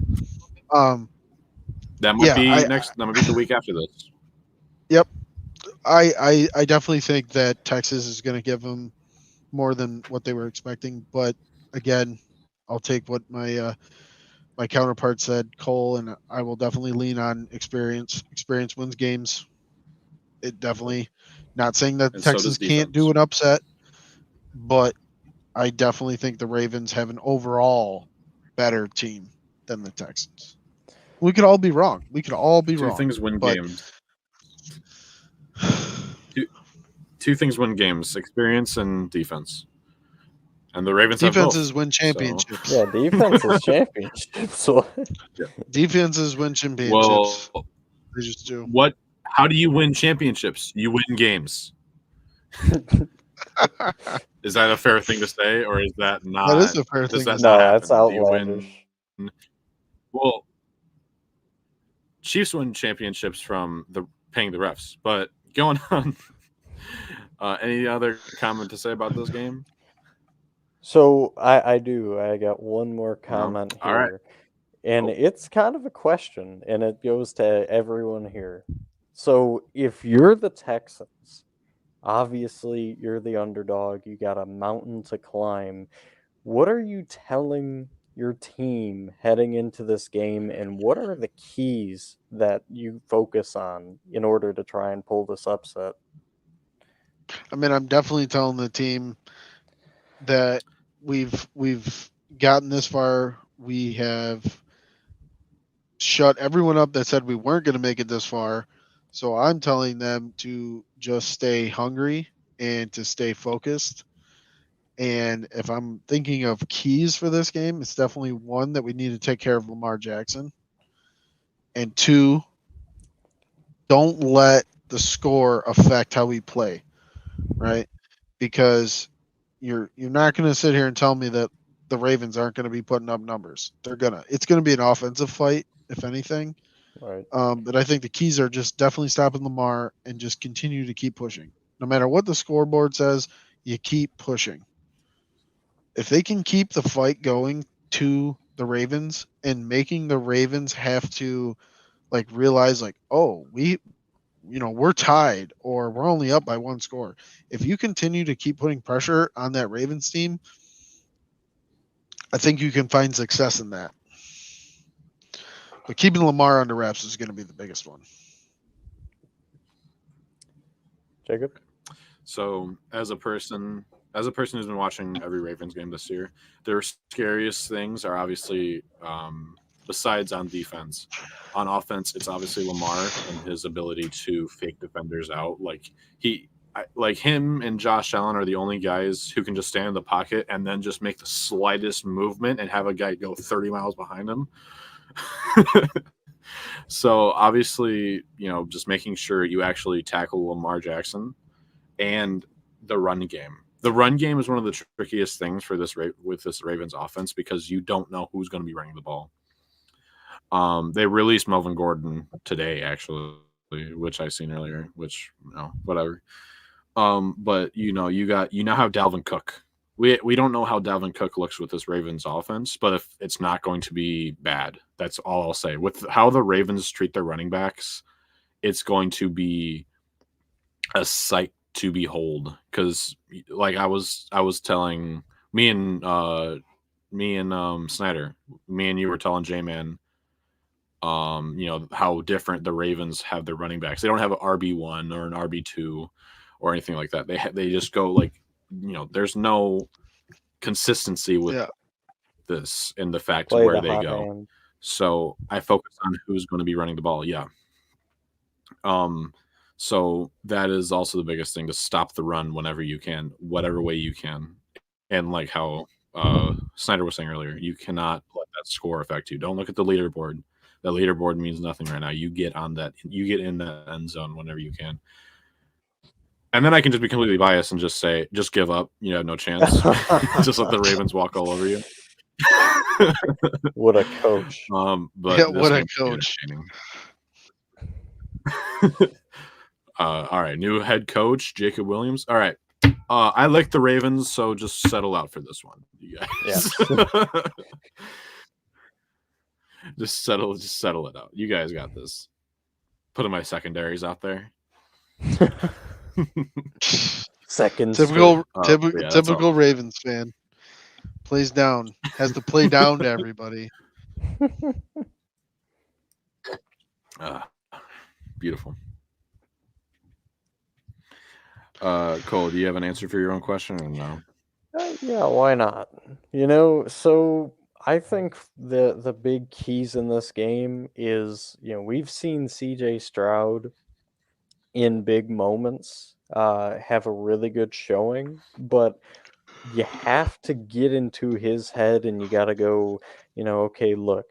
that might be next. That might be the week after this. Yep, I definitely think that Texas is going to give them more than what they were expecting. But again, I'll take what my my counterpart said, Cole, and I will definitely lean on experience. Experience wins games. It definitely, not saying that And Texas so can't do an upset, but I definitely think the Ravens have an overall better team than the Texans. We could all be wrong. We could all be Two wrong. things win but games. Two things win games: experience and defense. And the Ravens have both. defenses win championships. Yeah, defense is championships. Defenses win championships. Well, They just do. what? How do you win championships? You win games. Is that a fair thing to say, or is that not? That is a fair thing. Does that No, not happen? that's outlandish. Well, Chiefs win championships from paying the refs. But going on, any other comment to say about this game? So I do. I got one more comment All here. right. And it's kind of a question, and it goes to everyone here. So if you're the Texans, obviously you're the underdog, you got a mountain to climb. What are you telling your team heading into this game, and what are the keys that you focus on in order to try and pull this upset? I mean, I'm definitely telling the team that we've gotten this far. We have shut everyone up that said we weren't going to make it this far. So I'm telling them to just stay hungry and to stay focused. And if I'm thinking of keys for this game, it's definitely one, that we need to take care of Lamar Jackson. And two, don't let the score affect how we play, right? Because you're not going to sit here and tell me that the Ravens aren't going to be putting up numbers. They're gonna. It's going to be an offensive fight, if anything. Right. But I think the keys are just definitely stopping Lamar and just continue to keep pushing. No matter what the scoreboard says, you keep pushing. If they can keep the fight going to the Ravens and making the Ravens have to realize oh, we're tied or we're only up by one score. If you continue to keep putting pressure on that Ravens team, I think you can find success in that. But keeping Lamar under wraps is going to be the biggest one. Jacob? So, as a person who's been watching every Ravens game this year, their scariest things are obviously, besides on defense. On offense, it's obviously Lamar and his ability to fake defenders out. Him and Josh Allen are the only guys who can just stand in the pocket and then just make the slightest movement and have a guy go 30 miles behind him. So obviously, just making sure you actually tackle Lamar Jackson and the run game. The run game is one of the trickiest things for this Ravens offense because you don't know who's going to be running the ball. They released Melvin Gordon today, actually, which I seen earlier. Which whatever. But you now have Dalvin Cook. We don't know how Dalvin Cook looks with this Ravens offense, but if it's not going to be bad, that's all I'll say. With how the Ravens treat their running backs, it's going to be a sight to behold. Because like I was telling me and Snyder, me and you were telling J-Man, how different the Ravens have their running backs. They don't have an RB1 or an RB2 or anything like that. They just go like, there's no consistency with this in the fact of where they go. Hand. So I focus on who's going to be running the ball. Yeah. So that is also the biggest thing, to stop the run whenever you can, whatever way you can. And like how Snyder was saying earlier, you cannot let that score affect you. Don't look at the leaderboard. The leaderboard means nothing right now. You get in that end zone whenever you can. And then I can just be completely biased and just say, just give up. You have no chance. Just let the Ravens walk all over you. What a coach. But yeah, what a coach. All right, new head coach, Jacob Williams. All right. I like the Ravens, so just settle out for this one, you guys. Yeah. Just settle it out. You guys got this. Putting my secondaries out there. Second. Typical Ravens fan. Plays down. Has to play down to everybody. Beautiful. Cole, do you have an answer for your own question or no? Yeah, why not? So I think the big keys in this game is, we've seen CJ Stroud in big moments have a really good showing, but you have to get into his head and you got to go, okay, look,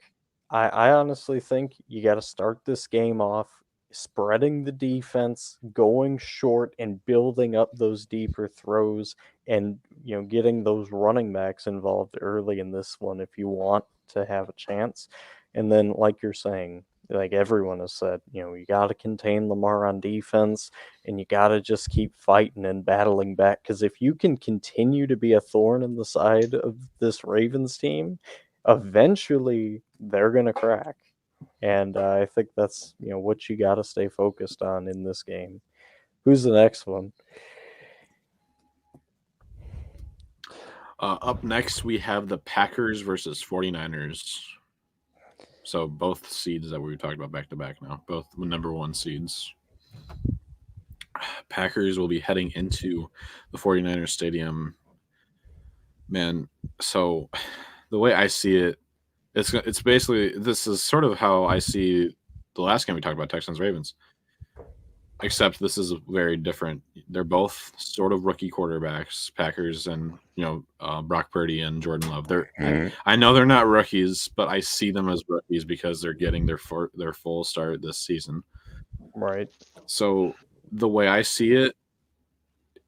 I honestly think you got to start this game off spreading the defense, going short and building up those deeper throws, and getting those running backs involved early in this one if you want to have a chance. And then, like you're saying, like everyone has said, you got to contain Lamar on defense, and you got to just keep fighting and battling back, because if you can continue to be a thorn in the side of this Ravens team, eventually they're going to crack. And I think that's, what you got to stay focused on in this game. Who's the next one? Up next, we have the Packers versus 49ers. So both seeds that we talked about back-to-back now. Both number 1 seeds. Packers will be heading into the 49ers stadium. Man, so the way I see it, it's basically, this is sort of how I see the last game we talked about, Texans-Ravens. Except this is very different. They're both sort of rookie quarterbacks, Packers and Brock Purdy and Jordan Love. I know they're not rookies, but I see them as rookies because they're getting their full start this season. Right. So the way I see it,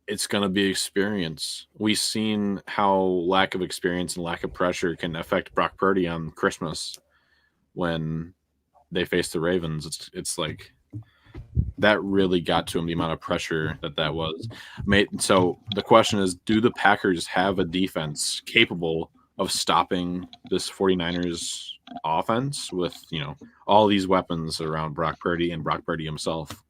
it's going to be experience. We've seen how lack of experience and lack of pressure can affect Brock Purdy on Christmas when they face the Ravens. It's like that really got to him, the amount of pressure that was made. So the question is, do the Packers have a defense capable of stopping this 49ers offense with, all these weapons around Brock Purdy and Brock Purdy himself?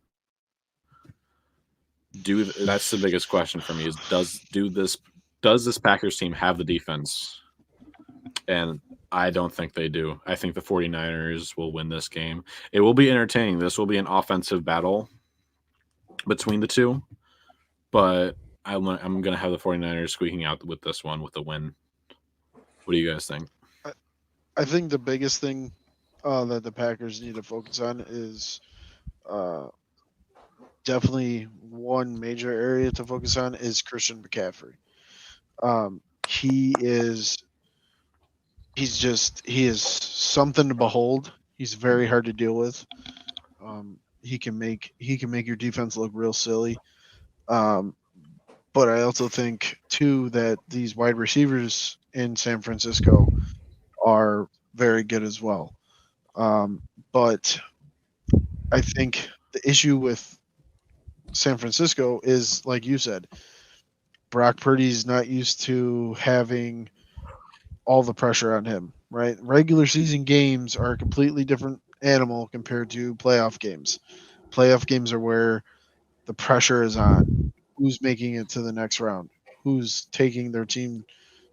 That's the biggest question for me, is does this Packers team have the defense? And I don't think they do. I think the 49ers will win this game. It will be entertaining. This will be an offensive battle between the two, but I'm going to have the 49ers squeaking out with this one with a win. What do you guys think? I think the biggest thing that the Packers need to focus on is definitely one major area to focus on is Christian McCaffrey. He is something to behold. He's very hard to deal with. He can make your defense look real silly. But I also think too that these wide receivers in San Francisco are very good as well. But I think the issue with San Francisco is, like you said, Brock Purdy's not used to having all the pressure on him, right? Regular season games are a completely different animal compared to playoff games. Playoff games are where the pressure is on. Who's making it to the next round? Who's taking their team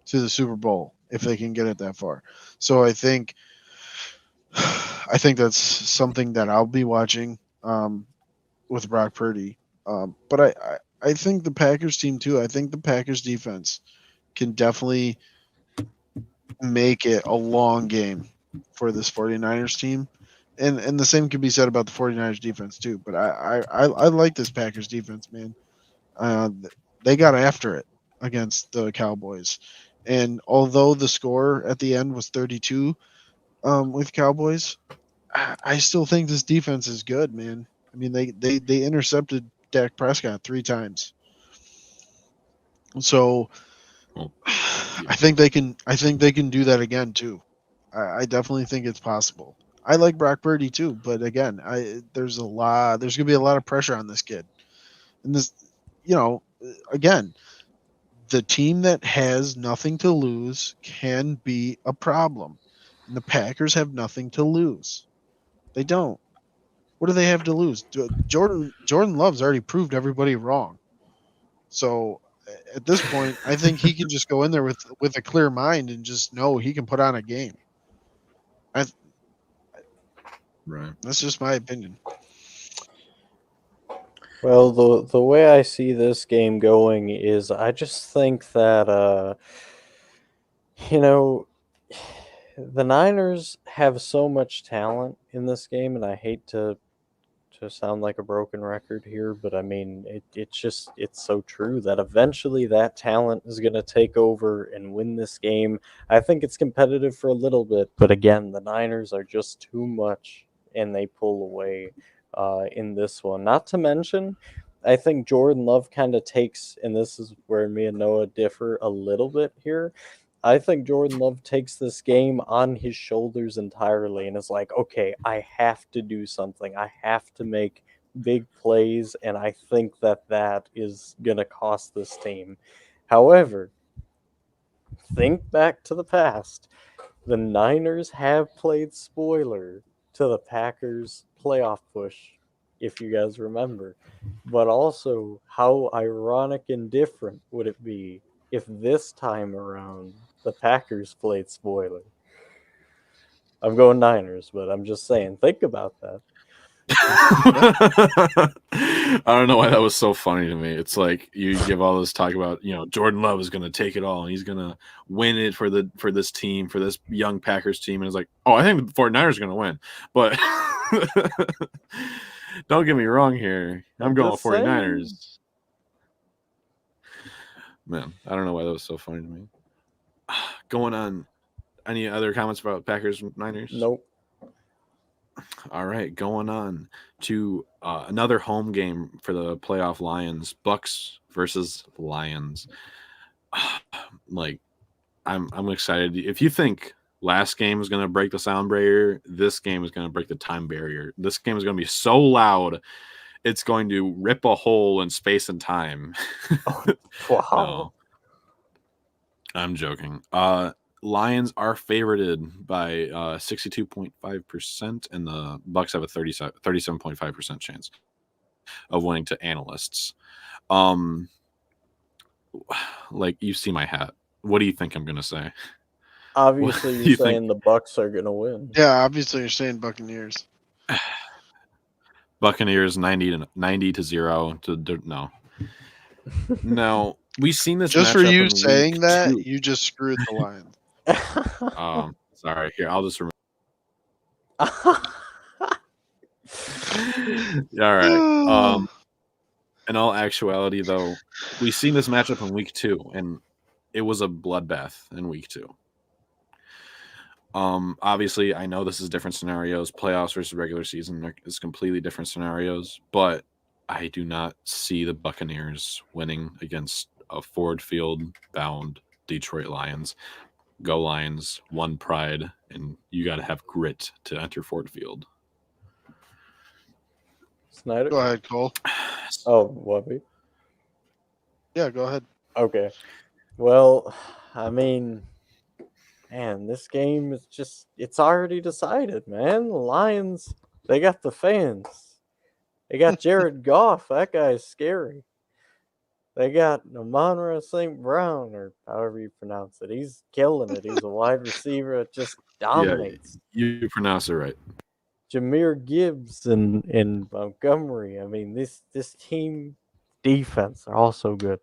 to the Super Bowl if they can get it that far? So I think that's something that I'll be watching with Brock Purdy. But I think the Packers team too. I think the Packers defense can definitely make it a long game for this 49ers team. And the same could be said about the 49ers defense too. But I like this Packers defense, man. Uh, they got after it against the Cowboys. And although the score at the end was 32 with Cowboys, I still think this defense is good, man. I mean, they intercepted Dak Prescott 3 times. So Well, I think they can. I think they can do that again too. I definitely think it's possible. I like Brock Purdy too, but again, there's a lot. There's gonna be a lot of pressure on this kid, and this, again, the team that has nothing to lose can be a problem, and the Packers have nothing to lose. They don't. What do they have to lose? Jordan Love's already proved everybody wrong. So at this point, I think he can just go in there with a clear mind and just know he can put on a game. right. That's just my opinion. Well, the way I see this game going is I just think that the Niners have so much talent in this game, and I hate to sound like a broken record here, but I mean it's so true that eventually that talent is going to take over and win this game. I think it's competitive for a little bit, but again, the Niners are just too much, and they pull away in this one. Not to mention, I think Jordan Love kind of takes, and this is where me and Noah differ a little bit here. I think Jordan Love takes this game on his shoulders entirely and is like, okay, I have to do something. I have to make big plays, and I think that is going to cost this team. However, think back to the past. The Niners have played spoiler to the Packers playoff push, if you guys remember. But also, how ironic and different would it be if this time around the Packers played spoiler? I'm going Niners, but I'm just saying, think about that. I don't know why that was so funny to me. It's like you give all this talk about, Jordan Love is going to take it all and he's going to win it for this team, for this young Packers team. And it's like, oh, I think the 49ers are going to win. But don't get me wrong here. I'm going with 49ers. Saying. Man, I don't know why that was so funny to me. Going on, any other comments about Packers and Niners? Nope. All right, going on to another home game for the playoff Lions, Bucks versus Lions. I'm excited. If you think last game is going to break the sound barrier, this game is going to break the time barrier. This game is going to be so loud, it's going to rip a hole in space and time. Oh, wow. No, I'm joking. Lions are favorited by 62.5%, and the Bucks have a 37.5% chance of winning to analysts. Like, you see my hat. What do you think I'm gonna say? Obviously, you're saying the Bucks are gonna win. Yeah, obviously you're saying Buccaneers. Buccaneers 90 to 0 to no. No, we've seen this just for you in saying that 2. You just screwed the Lions. Sorry. Here, I'll just remember. All right. In all actuality, though, we've seen this matchup in week 2, and it was a bloodbath in week 2. Obviously, I know this is different scenarios. Playoffs versus regular season is completely different scenarios, but I do not see the Buccaneers winning against a Ford Field bound Detroit Lions. Go Lions, one pride, and you got to have grit to enter Ford Field. Snyder? Go ahead, Cole. Oh, Wubby? Yeah, go ahead. Okay. Well, I mean, man, this game is just, it's already decided, man. The Lions, they got the fans. They got Jared Goff. That guy's scary. They got Amon-Ra St. Brown, or however you pronounce it. He's killing it. He's a wide receiver that just dominates. Yeah, you pronounce it right. Jahmyr Gibbs and Montgomery. I mean, this team defense are also good.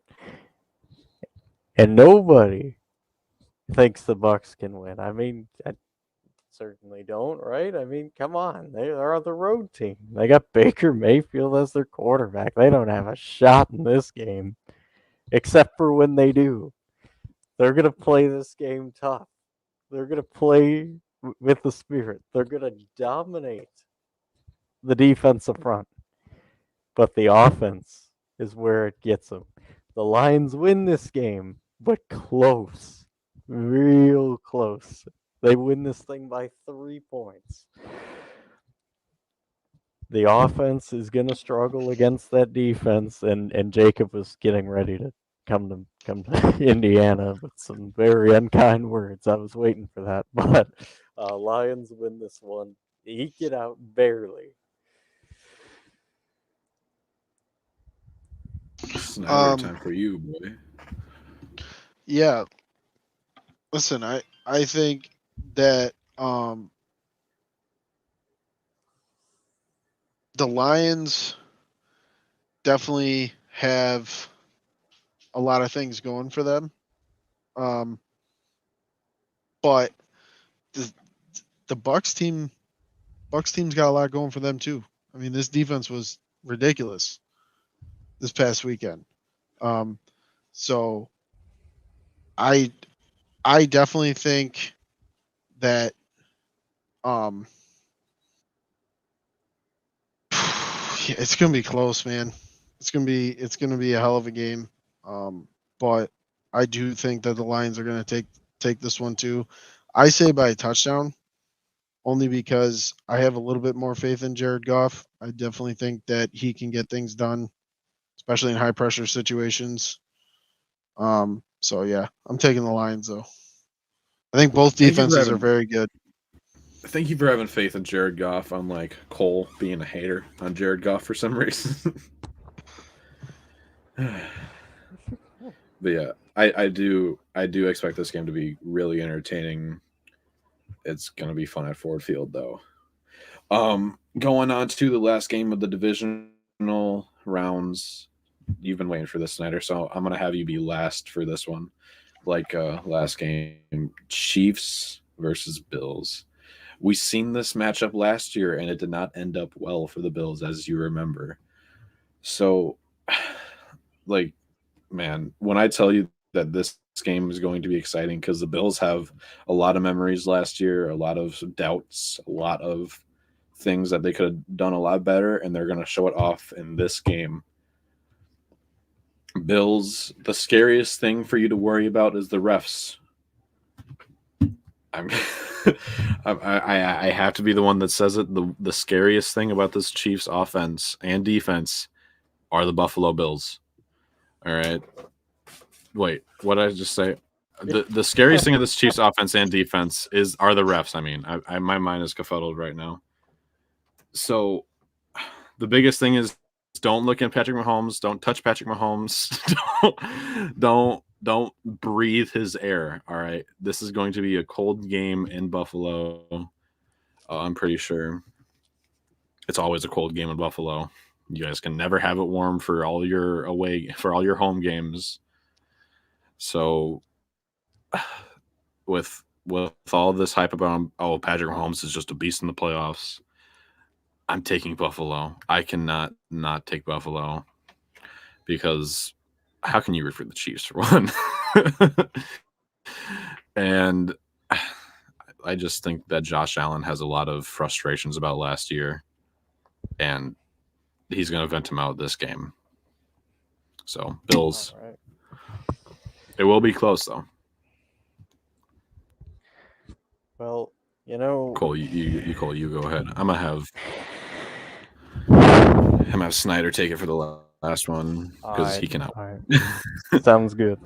And nobody thinks the Bucks can win. I mean, I certainly don't, right? I mean, come on. They are the road team. They got Baker Mayfield as their quarterback. They don't have a shot in this game, except for when they do. They're going to play this game tough. They're going to play with the spirit. They're going to dominate the defensive front. But the offense is where it gets them. The Lions win this game, but close. Real close. They win this thing by 3 points. The offense is going to struggle against that defense, and Jacob was getting ready to come to Indiana with some very unkind words. I was waiting for that, but Lions win this one. Eke it out barely. Snyder time for you, boy. Yeah. Listen, I think that the Lions definitely have a lot of things going for them. But the Bucks team's got a lot going for them too. I mean, this defense was ridiculous this past weekend. So I definitely think that it's gonna be close, man. It's gonna be a hell of a game. But I do think that the Lions are gonna take this one too. I say by a touchdown, only because I have a little bit more faith in Jared Goff. I definitely think that he can get things done, especially in high pressure situations. So yeah, I'm taking the Lions though. I think both defenses are very good. Thank you for having faith in Jared Goff, unlike Cole being a hater on Jared Goff for some reason. But yeah, I do expect this game to be really entertaining. It's gonna be fun at Ford Field though. Going on to the last game of the divisional rounds. You've been waiting for this, Snyder, so I'm gonna have you be last for this one. Like last game, Chiefs versus Bills. We seen this matchup last year, and it did not end up well for the Bills, as you remember. So, like, man, when I tell you that this game is going to be exciting because the Bills have a lot of memories last year, a lot of doubts, a lot of things that they could have done a lot better, and they're going to show it off in this game. Bills, the scariest thing for you to worry about is the refs. I have to be the one that says it. The scariest thing about this Chiefs offense and defense are the Buffalo Bills. All right. Wait, what did I just say? The scariest thing of this Chiefs offense and defense are the refs. I mean, my mind is confuddled right now. So the biggest thing is don't look at Patrick Mahomes. Don't touch Patrick Mahomes. Don't breathe his air. All right. This is going to be a cold game in Buffalo. I'm pretty sure. It's always a cold game in Buffalo. You guys can never have it warm for all your home games. So with all this hype about Patrick Mahomes is just a beast in the playoffs, I'm taking Buffalo. I cannot not take Buffalo because how can you root for the Chiefs for one? And I just think that Josh Allen has a lot of frustrations about last year, and he's going to vent him out this game. So, Bills. All right. It will be close, though. Well, Cole, you go ahead. I'm gonna have Snyder take it for the last one because he cannot. all right. Sounds good.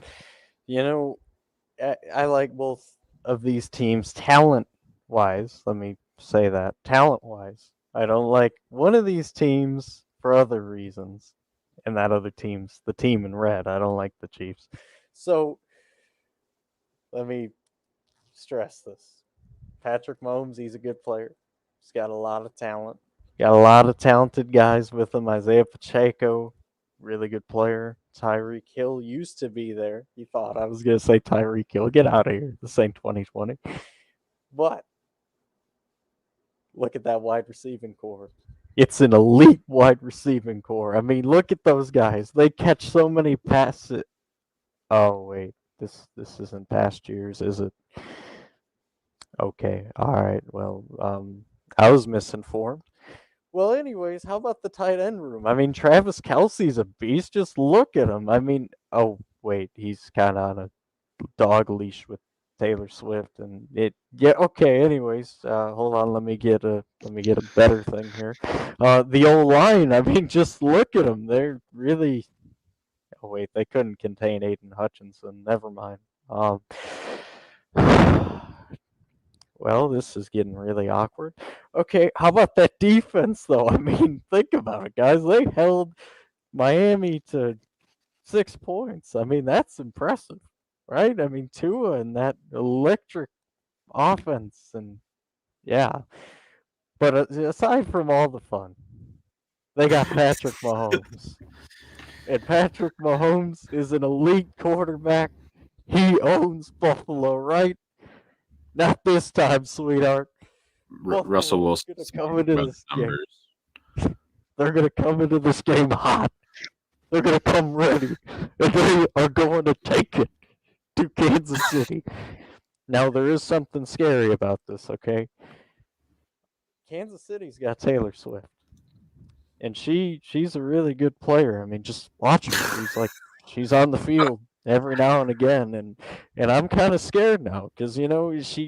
I like both of these teams talent-wise. Let me say that talent-wise. I don't like one of these teams for other reasons, and that other team's the team in red. I don't like the Chiefs. So let me stress this. Patrick Mahomes, he's a good player. He's got a lot of talent. Got a lot of talented guys with him. Isaiah Pacheco, really good player. Tyreek Hill used to be there. You thought I was going to say Tyreek Hill. Get out of here. This ain't 2020. But look at that wide receiving core. It's an elite wide receiving core. I mean, look at those guys. They catch so many passes. Oh, wait. This isn't past years, is it? Okay. All right. Well, I was misinformed. Well, anyways, how about the tight end room? I mean, Travis Kelsey's a beast. Just look at him. I mean, oh wait, he's kind of on a dog leash with Taylor Swift, and it. Yeah, okay. Anyways, hold on. Let me get a better thing here. The O line. I mean, just look at them. They're really. Oh wait, they couldn't contain Aiden Hutchinson. Never mind. Well, this is getting really awkward. Okay, how about that defense, though? I mean, think about it, guys. They held Miami to 6 points. I mean, that's impressive, right? I mean, Tua and that electric offense, and yeah. But aside from all the fun, they got Patrick Mahomes. And Patrick Mahomes is an elite quarterback. He owns Buffalo, right? Not this time, sweetheart. Russell Wilson Come into this game. They're gonna come into this game hot. They're gonna come ready, and they are going to take it to Kansas City. Now there is something scary about this, okay? Kansas City's got Taylor Swift, and she's a really good player. I mean, just watch her. She's on the field every now and again, and I'm kind of scared now because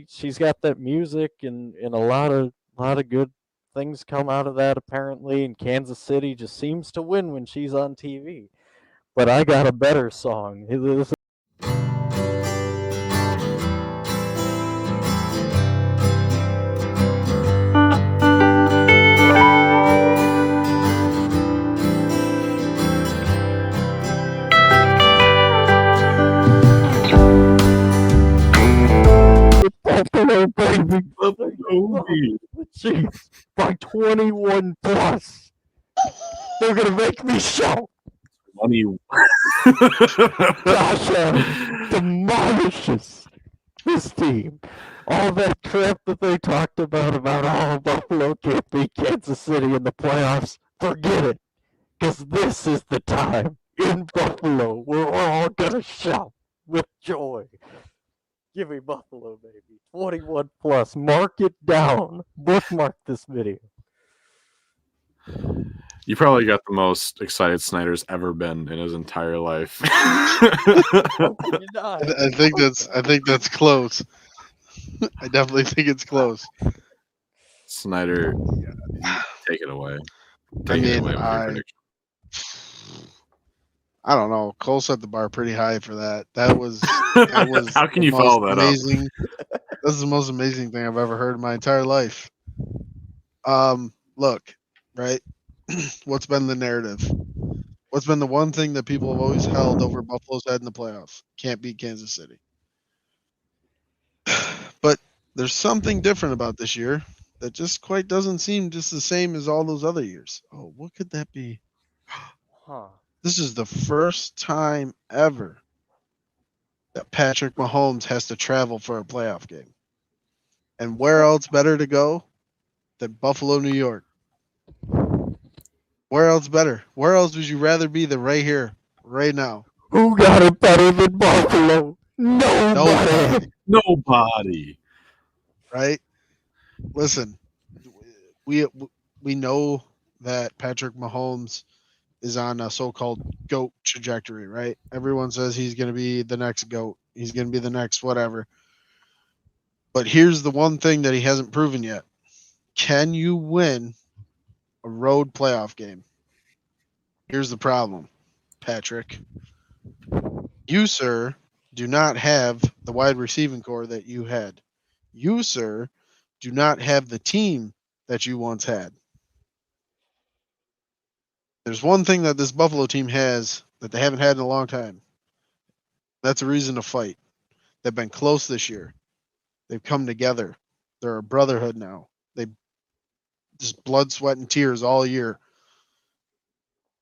she's got that music and a lot of good things come out of that apparently, and Kansas City just seems to win when she's on TV. But I got a better song. Buffalo, baby. The Chiefs by 21 plus. They're gonna make me shout. Money. Josh Allen demolishes this team. All that crap that they talked about Buffalo can't beat Kansas City in the playoffs. Forget it. Because this is the time in Buffalo where we're all gonna shout with joy. Give me Buffalo, baby. 21 plus. Mark it down. Bookmark this video. You probably got the most excited Snyder's ever been in his entire life. I think that's close. I definitely think it's close. Snyder, take it away. Take it away with your prediction. I don't know. Cole set the bar pretty high for that. That was How can you follow that amazing. That's the most amazing thing I've ever heard in my entire life. Look, right? What's been the narrative? What's been the one thing that people have always held over Buffalo's head in the playoffs? Can't beat Kansas City. But there's something different about this year that just quite doesn't seem just the same as all those other years. Oh, what could that be? Huh. This is the first time ever that Patrick Mahomes has to travel for a playoff game. And where else better to go than Buffalo, New York? Where else better? Where else would you rather be than right here, right now? Who got it better than Buffalo? Nobody. Right? Listen, we know that Patrick Mahomes is on a so-called GOAT trajectory, right? Everyone says he's going to be the next GOAT. He's going to be the next whatever. But here's the one thing that he hasn't proven yet. Can you win a road playoff game? Here's the problem, Patrick. You, sir, do not have the wide receiving core that you had. You, sir, do not have the team that you once had. There's one thing that this Buffalo team has that they haven't had in a long time. That's a reason to fight. They've been close this year. They've come together. They're a brotherhood now. They just blood, sweat, and tears all year.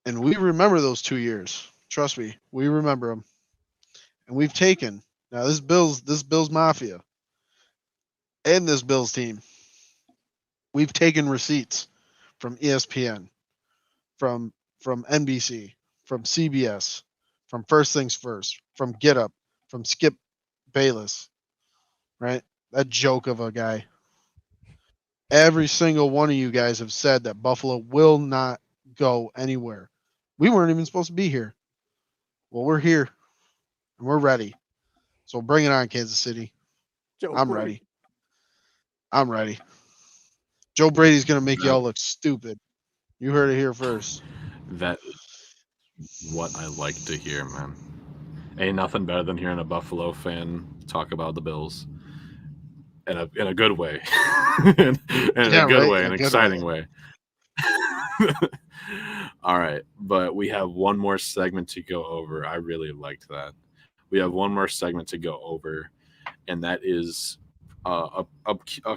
And we remember those 2 years. Trust me, we remember them. And we've taken now this Bills Mafia and this Bills team. We've taken receipts from ESPN, from NBC, from CBS, from First Things First, from Get Up, from Skip Bayless, right? That joke of a guy. Every single one of you guys have said that Buffalo will not go anywhere. We weren't even supposed to be here. Well, we're here and we're ready. So bring it on, Kansas City. I'm ready. I'm ready. Joe Brady's going to make y'all look stupid. You heard it here first. That what I like to hear, man. Ain't nothing better than hearing a Buffalo fan talk about the Bills in a good way, in a good way, an exciting way. All right, but we have one more segment to go over. I really liked that. We have one more segment to go over, and that is a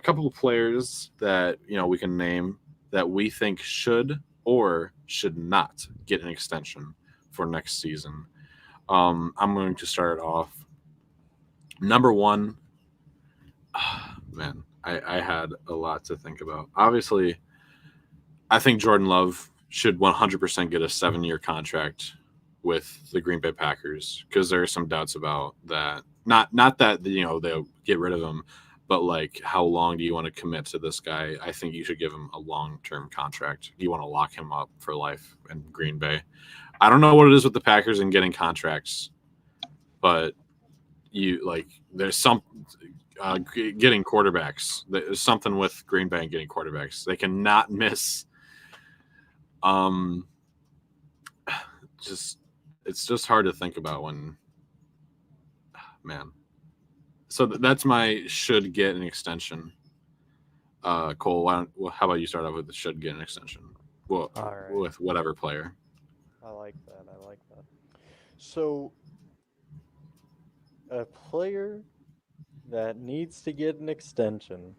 couple of players that we can name that we think should or should not get an extension for next season. I'm going to start off. Number one, man, I had a lot to think about. Obviously, I think Jordan Love should 100% get a 7-year contract with the Green Bay Packers because there are some doubts about that. Not that they'll get rid of him, but like how long do you want to commit to this guy? I think you should give him a long-term contract. You want to lock him up for life in Green Bay. I don't know what it is with the Packers and getting contracts, but there's some getting quarterbacks. There's something with Green Bay and getting quarterbacks. They cannot miss. It's just hard to think about when, man. So that's my should get an extension. Cole, how about you start off with the should get an extension? Well, right. With whatever player. I like that. So, a player that needs to get an extension.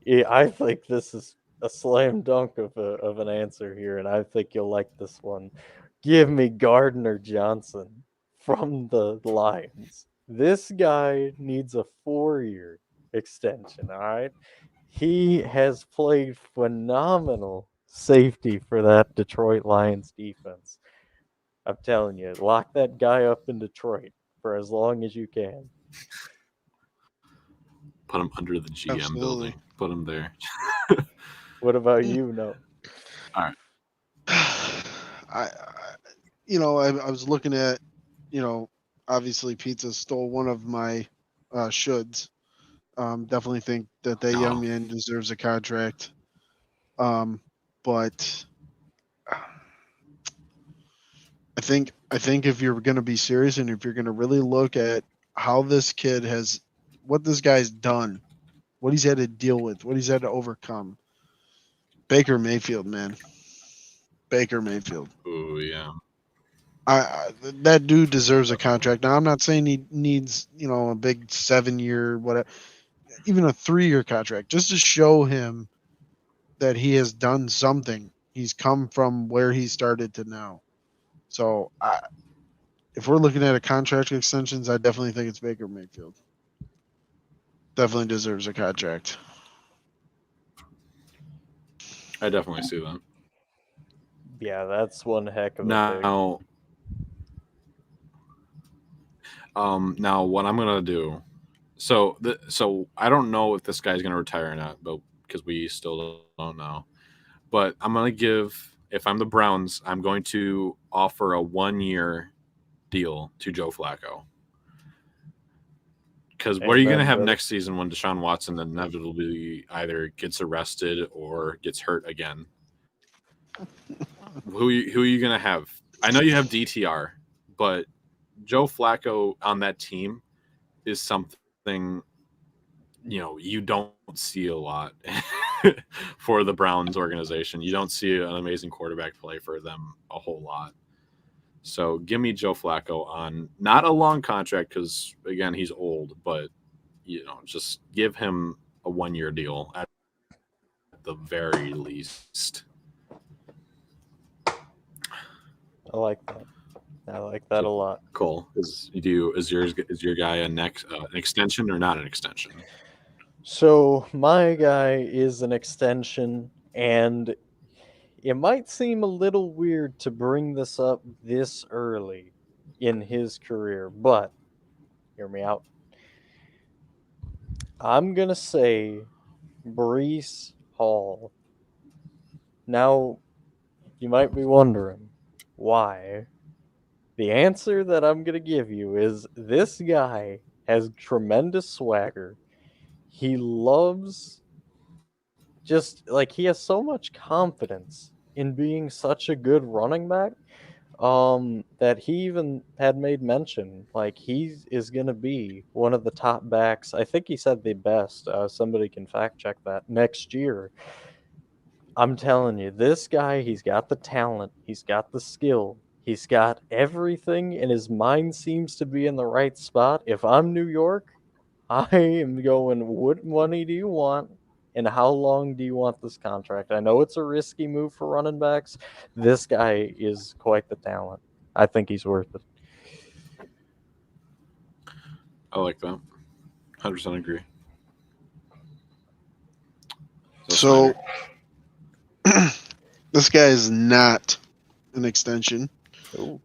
Yeah, I think this is a slam dunk of an answer here, and I think you'll like this one. Give me Gardner Johnson from the Lions. This guy needs a 4-year extension, all right? He has played phenomenal safety for that Detroit Lions defense. I'm telling you, lock that guy up in Detroit for as long as you can. Put him under the GM building. Put him there. What about you? No. All right. I was looking at, obviously Pizza stole one of my shoulds. Definitely think that young man deserves a contract. But I think if you're going to be serious and if you're going to really look at how this kid what this guy's done, what he's had to deal with, what he's had to overcome. Baker Mayfield, man. Baker Mayfield. Oh yeah. That dude deserves a contract. Now I'm not saying he needs, a big 7-year, whatever, even a 3-year contract, just to show him that he has done something. He's come from where he started to now. So if we're looking at a contract extensions, I definitely think it's Baker Mayfield. Definitely deserves a contract. I definitely see that. Yeah, that's one heck of a now. Now what I'm gonna do. So I don't know if this guy's gonna retire or not, but because we still don't know. But I'm gonna if I'm the Browns, I'm going to offer a 1-year deal to Joe Flacco. Because what are you going to have next season when Deshaun Watson inevitably either gets arrested or gets hurt again? Who are you going to have? I know you have DTR, but Joe Flacco on that team is something you don't see a lot for the Browns organization. You don't see an amazing quarterback play for them a whole lot. So give me Joe Flacco on not a long contract because, again, he's old, but, just give him a 1-year deal at the very least. I like that. I like that a lot. Cool. Is your guy an extension or not an extension? So my guy is an extension, and it might seem a little weird to bring this up this early in his career, but hear me out. I'm gonna say Breece Hall. Now, you might be wondering why. The answer that I'm gonna give you is this guy has tremendous swagger. He loves he has so much confidence in being such a good running back that he even had made mention like he is going to be one of the top backs. I think he said the best. Somebody can fact check that next year. I'm telling you, this guy, he's got the talent, he's got the skill, he's got everything, and his mind seems to be in the right spot. If I'm New York, I am going, what money do you want? And how long do you want this contract? I know it's a risky move for running backs. This guy is quite the talent. I think he's worth it. I like that. 100% agree. So this guy is not an extension. Ooh.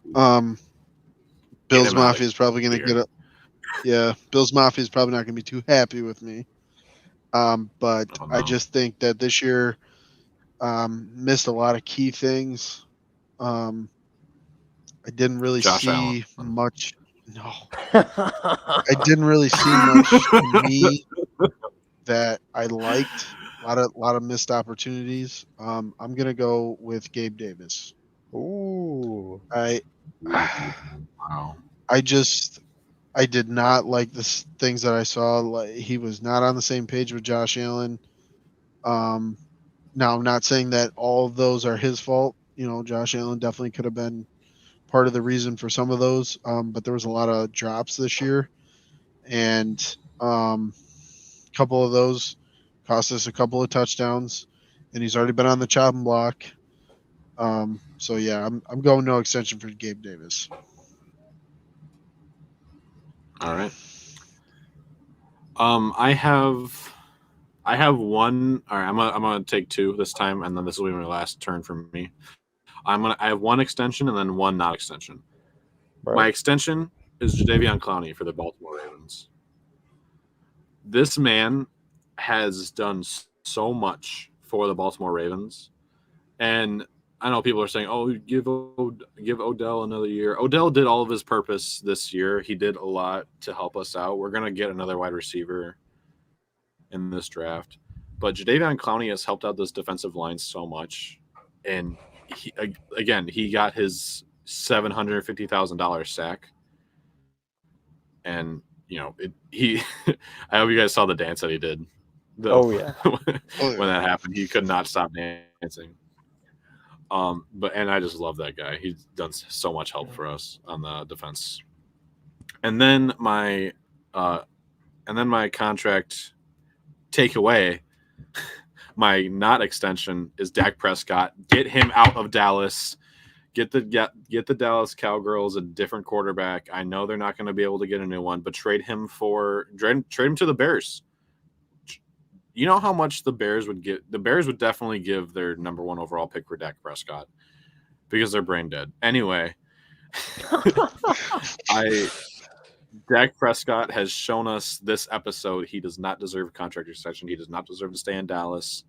Bills Mafia is probably going to get up. Yeah, Bills Mafia is probably not going to be too happy with me. But I just think that this year missed a lot of key things. I didn't really see much. No, I didn't really see much to me that I liked. A lot of missed opportunities. I'm gonna go with Gabe Davis. Ooh. Wow. I did not like the things that I saw. Like, he was not on the same page with Josh Allen. Now, I'm not saying that all of those are his fault. Josh Allen definitely could have been part of the reason for some of those. But there was a lot of drops this year, and a couple of those cost us a couple of touchdowns. And he's already been on the chopping block. So yeah, I'm going no extension for Gabe Davis. All right. I have one. All right, I'm gonna take two this time, and then this will be my last turn for me. I have one extension and then one not extension. Right. My extension is Jadeveon Clowney for the Baltimore Ravens. This man has done so much for the Baltimore Ravens, and I know people are saying, "Oh, give Odell another year." Odell did all of his purpose this year. He did a lot to help us out. We're gonna get another wide receiver in this draft, but Jadeveon Clowney has helped out this defensive line so much, and he got his $750,000 sack, and I hope you guys saw the dance that he did. Yeah, when that happened, he could not stop dancing. And I just love that guy. He's done so much help for us on the defense. And then my contract takeaway, my not extension is Dak Prescott. Get him out of Dallas. Get the Dallas Cowgirls a different quarterback. I know they're not going to be able to get a new one, but trade him to the Bears. You know how much the Bears would get? The Bears would definitely give their number one overall pick for Dak Prescott because they're brain dead. Anyway, Dak Prescott has shown us this episode he does not deserve a contract extension. He does not deserve to stay in Dallas.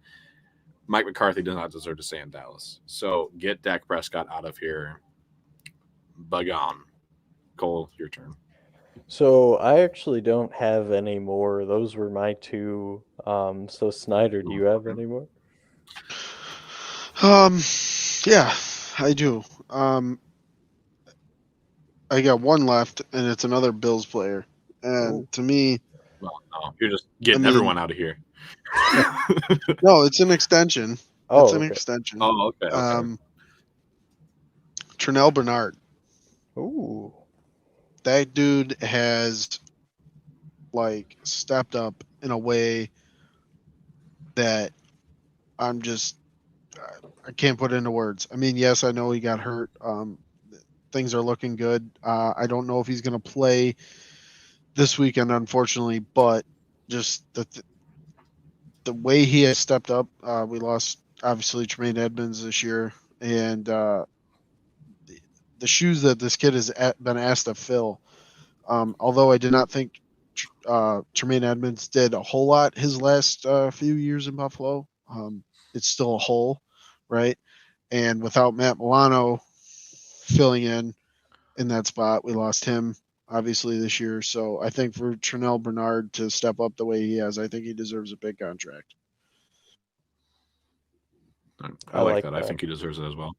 Mike McCarthy does not deserve to stay in Dallas. So get Dak Prescott out of here. Bug on. Cole, your turn. So I actually don't have any more. Those were my two. So Snyder, do you have any more? Yeah, I do. I got one left, and it's another Bills player. And Ooh. to me, Well, no, you're just getting I mean- everyone out of here. no, it's an extension. Oh, It's an okay. extension. Oh, okay. Ternell Bernard. Ooh. That dude has like stepped up in a way that I'm just I can't put into words. I mean, yes, I know he got hurt. Things are looking good. I don't know if he's going to play this weekend, unfortunately, but just the way he has stepped up. We lost obviously Tremaine Edmonds this year, and the shoes that this kid has been asked to fill. Although I did not think Tremaine Edmonds did a whole lot his last few years in Buffalo. It's still a hole, right? And without Matt Milano filling in that spot, we lost him obviously this year. So I think for Ternell Bernard to step up the way he has, I think he deserves a big contract. I like that. I think he deserves it as well.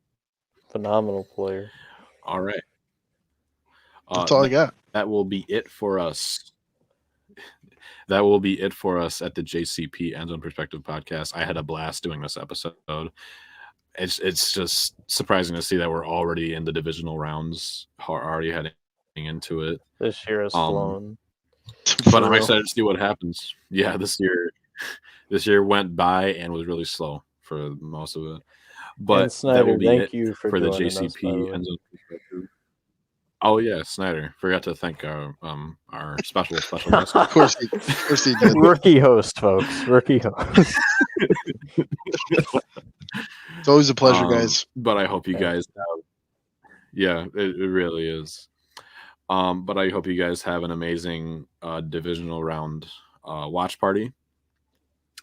Phenomenal player. All right. That's all I got. That will be it for us. That will be it for us at the JCP End Zone Perspective podcast. I had a blast doing this episode. It's just surprising to see that we're already in the divisional rounds, already heading into it. This year has flown. But I'm excited to see what happens. Yeah, this year went by and was really slow for most of it. But and Snyder, that will be thank it you for the joining JCP us, End Zone Perspective. Oh yeah, Snyder. Forgot to thank our special guest. Of course he did. Rookie host, folks. Rookie host. It's always a pleasure, guys. But I hope you guys have. Yeah, it really is. But I hope you guys have an amazing divisional round watch party,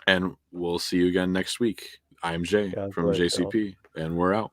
and we'll see you again next week. I'm Jay from JCP, and we're out.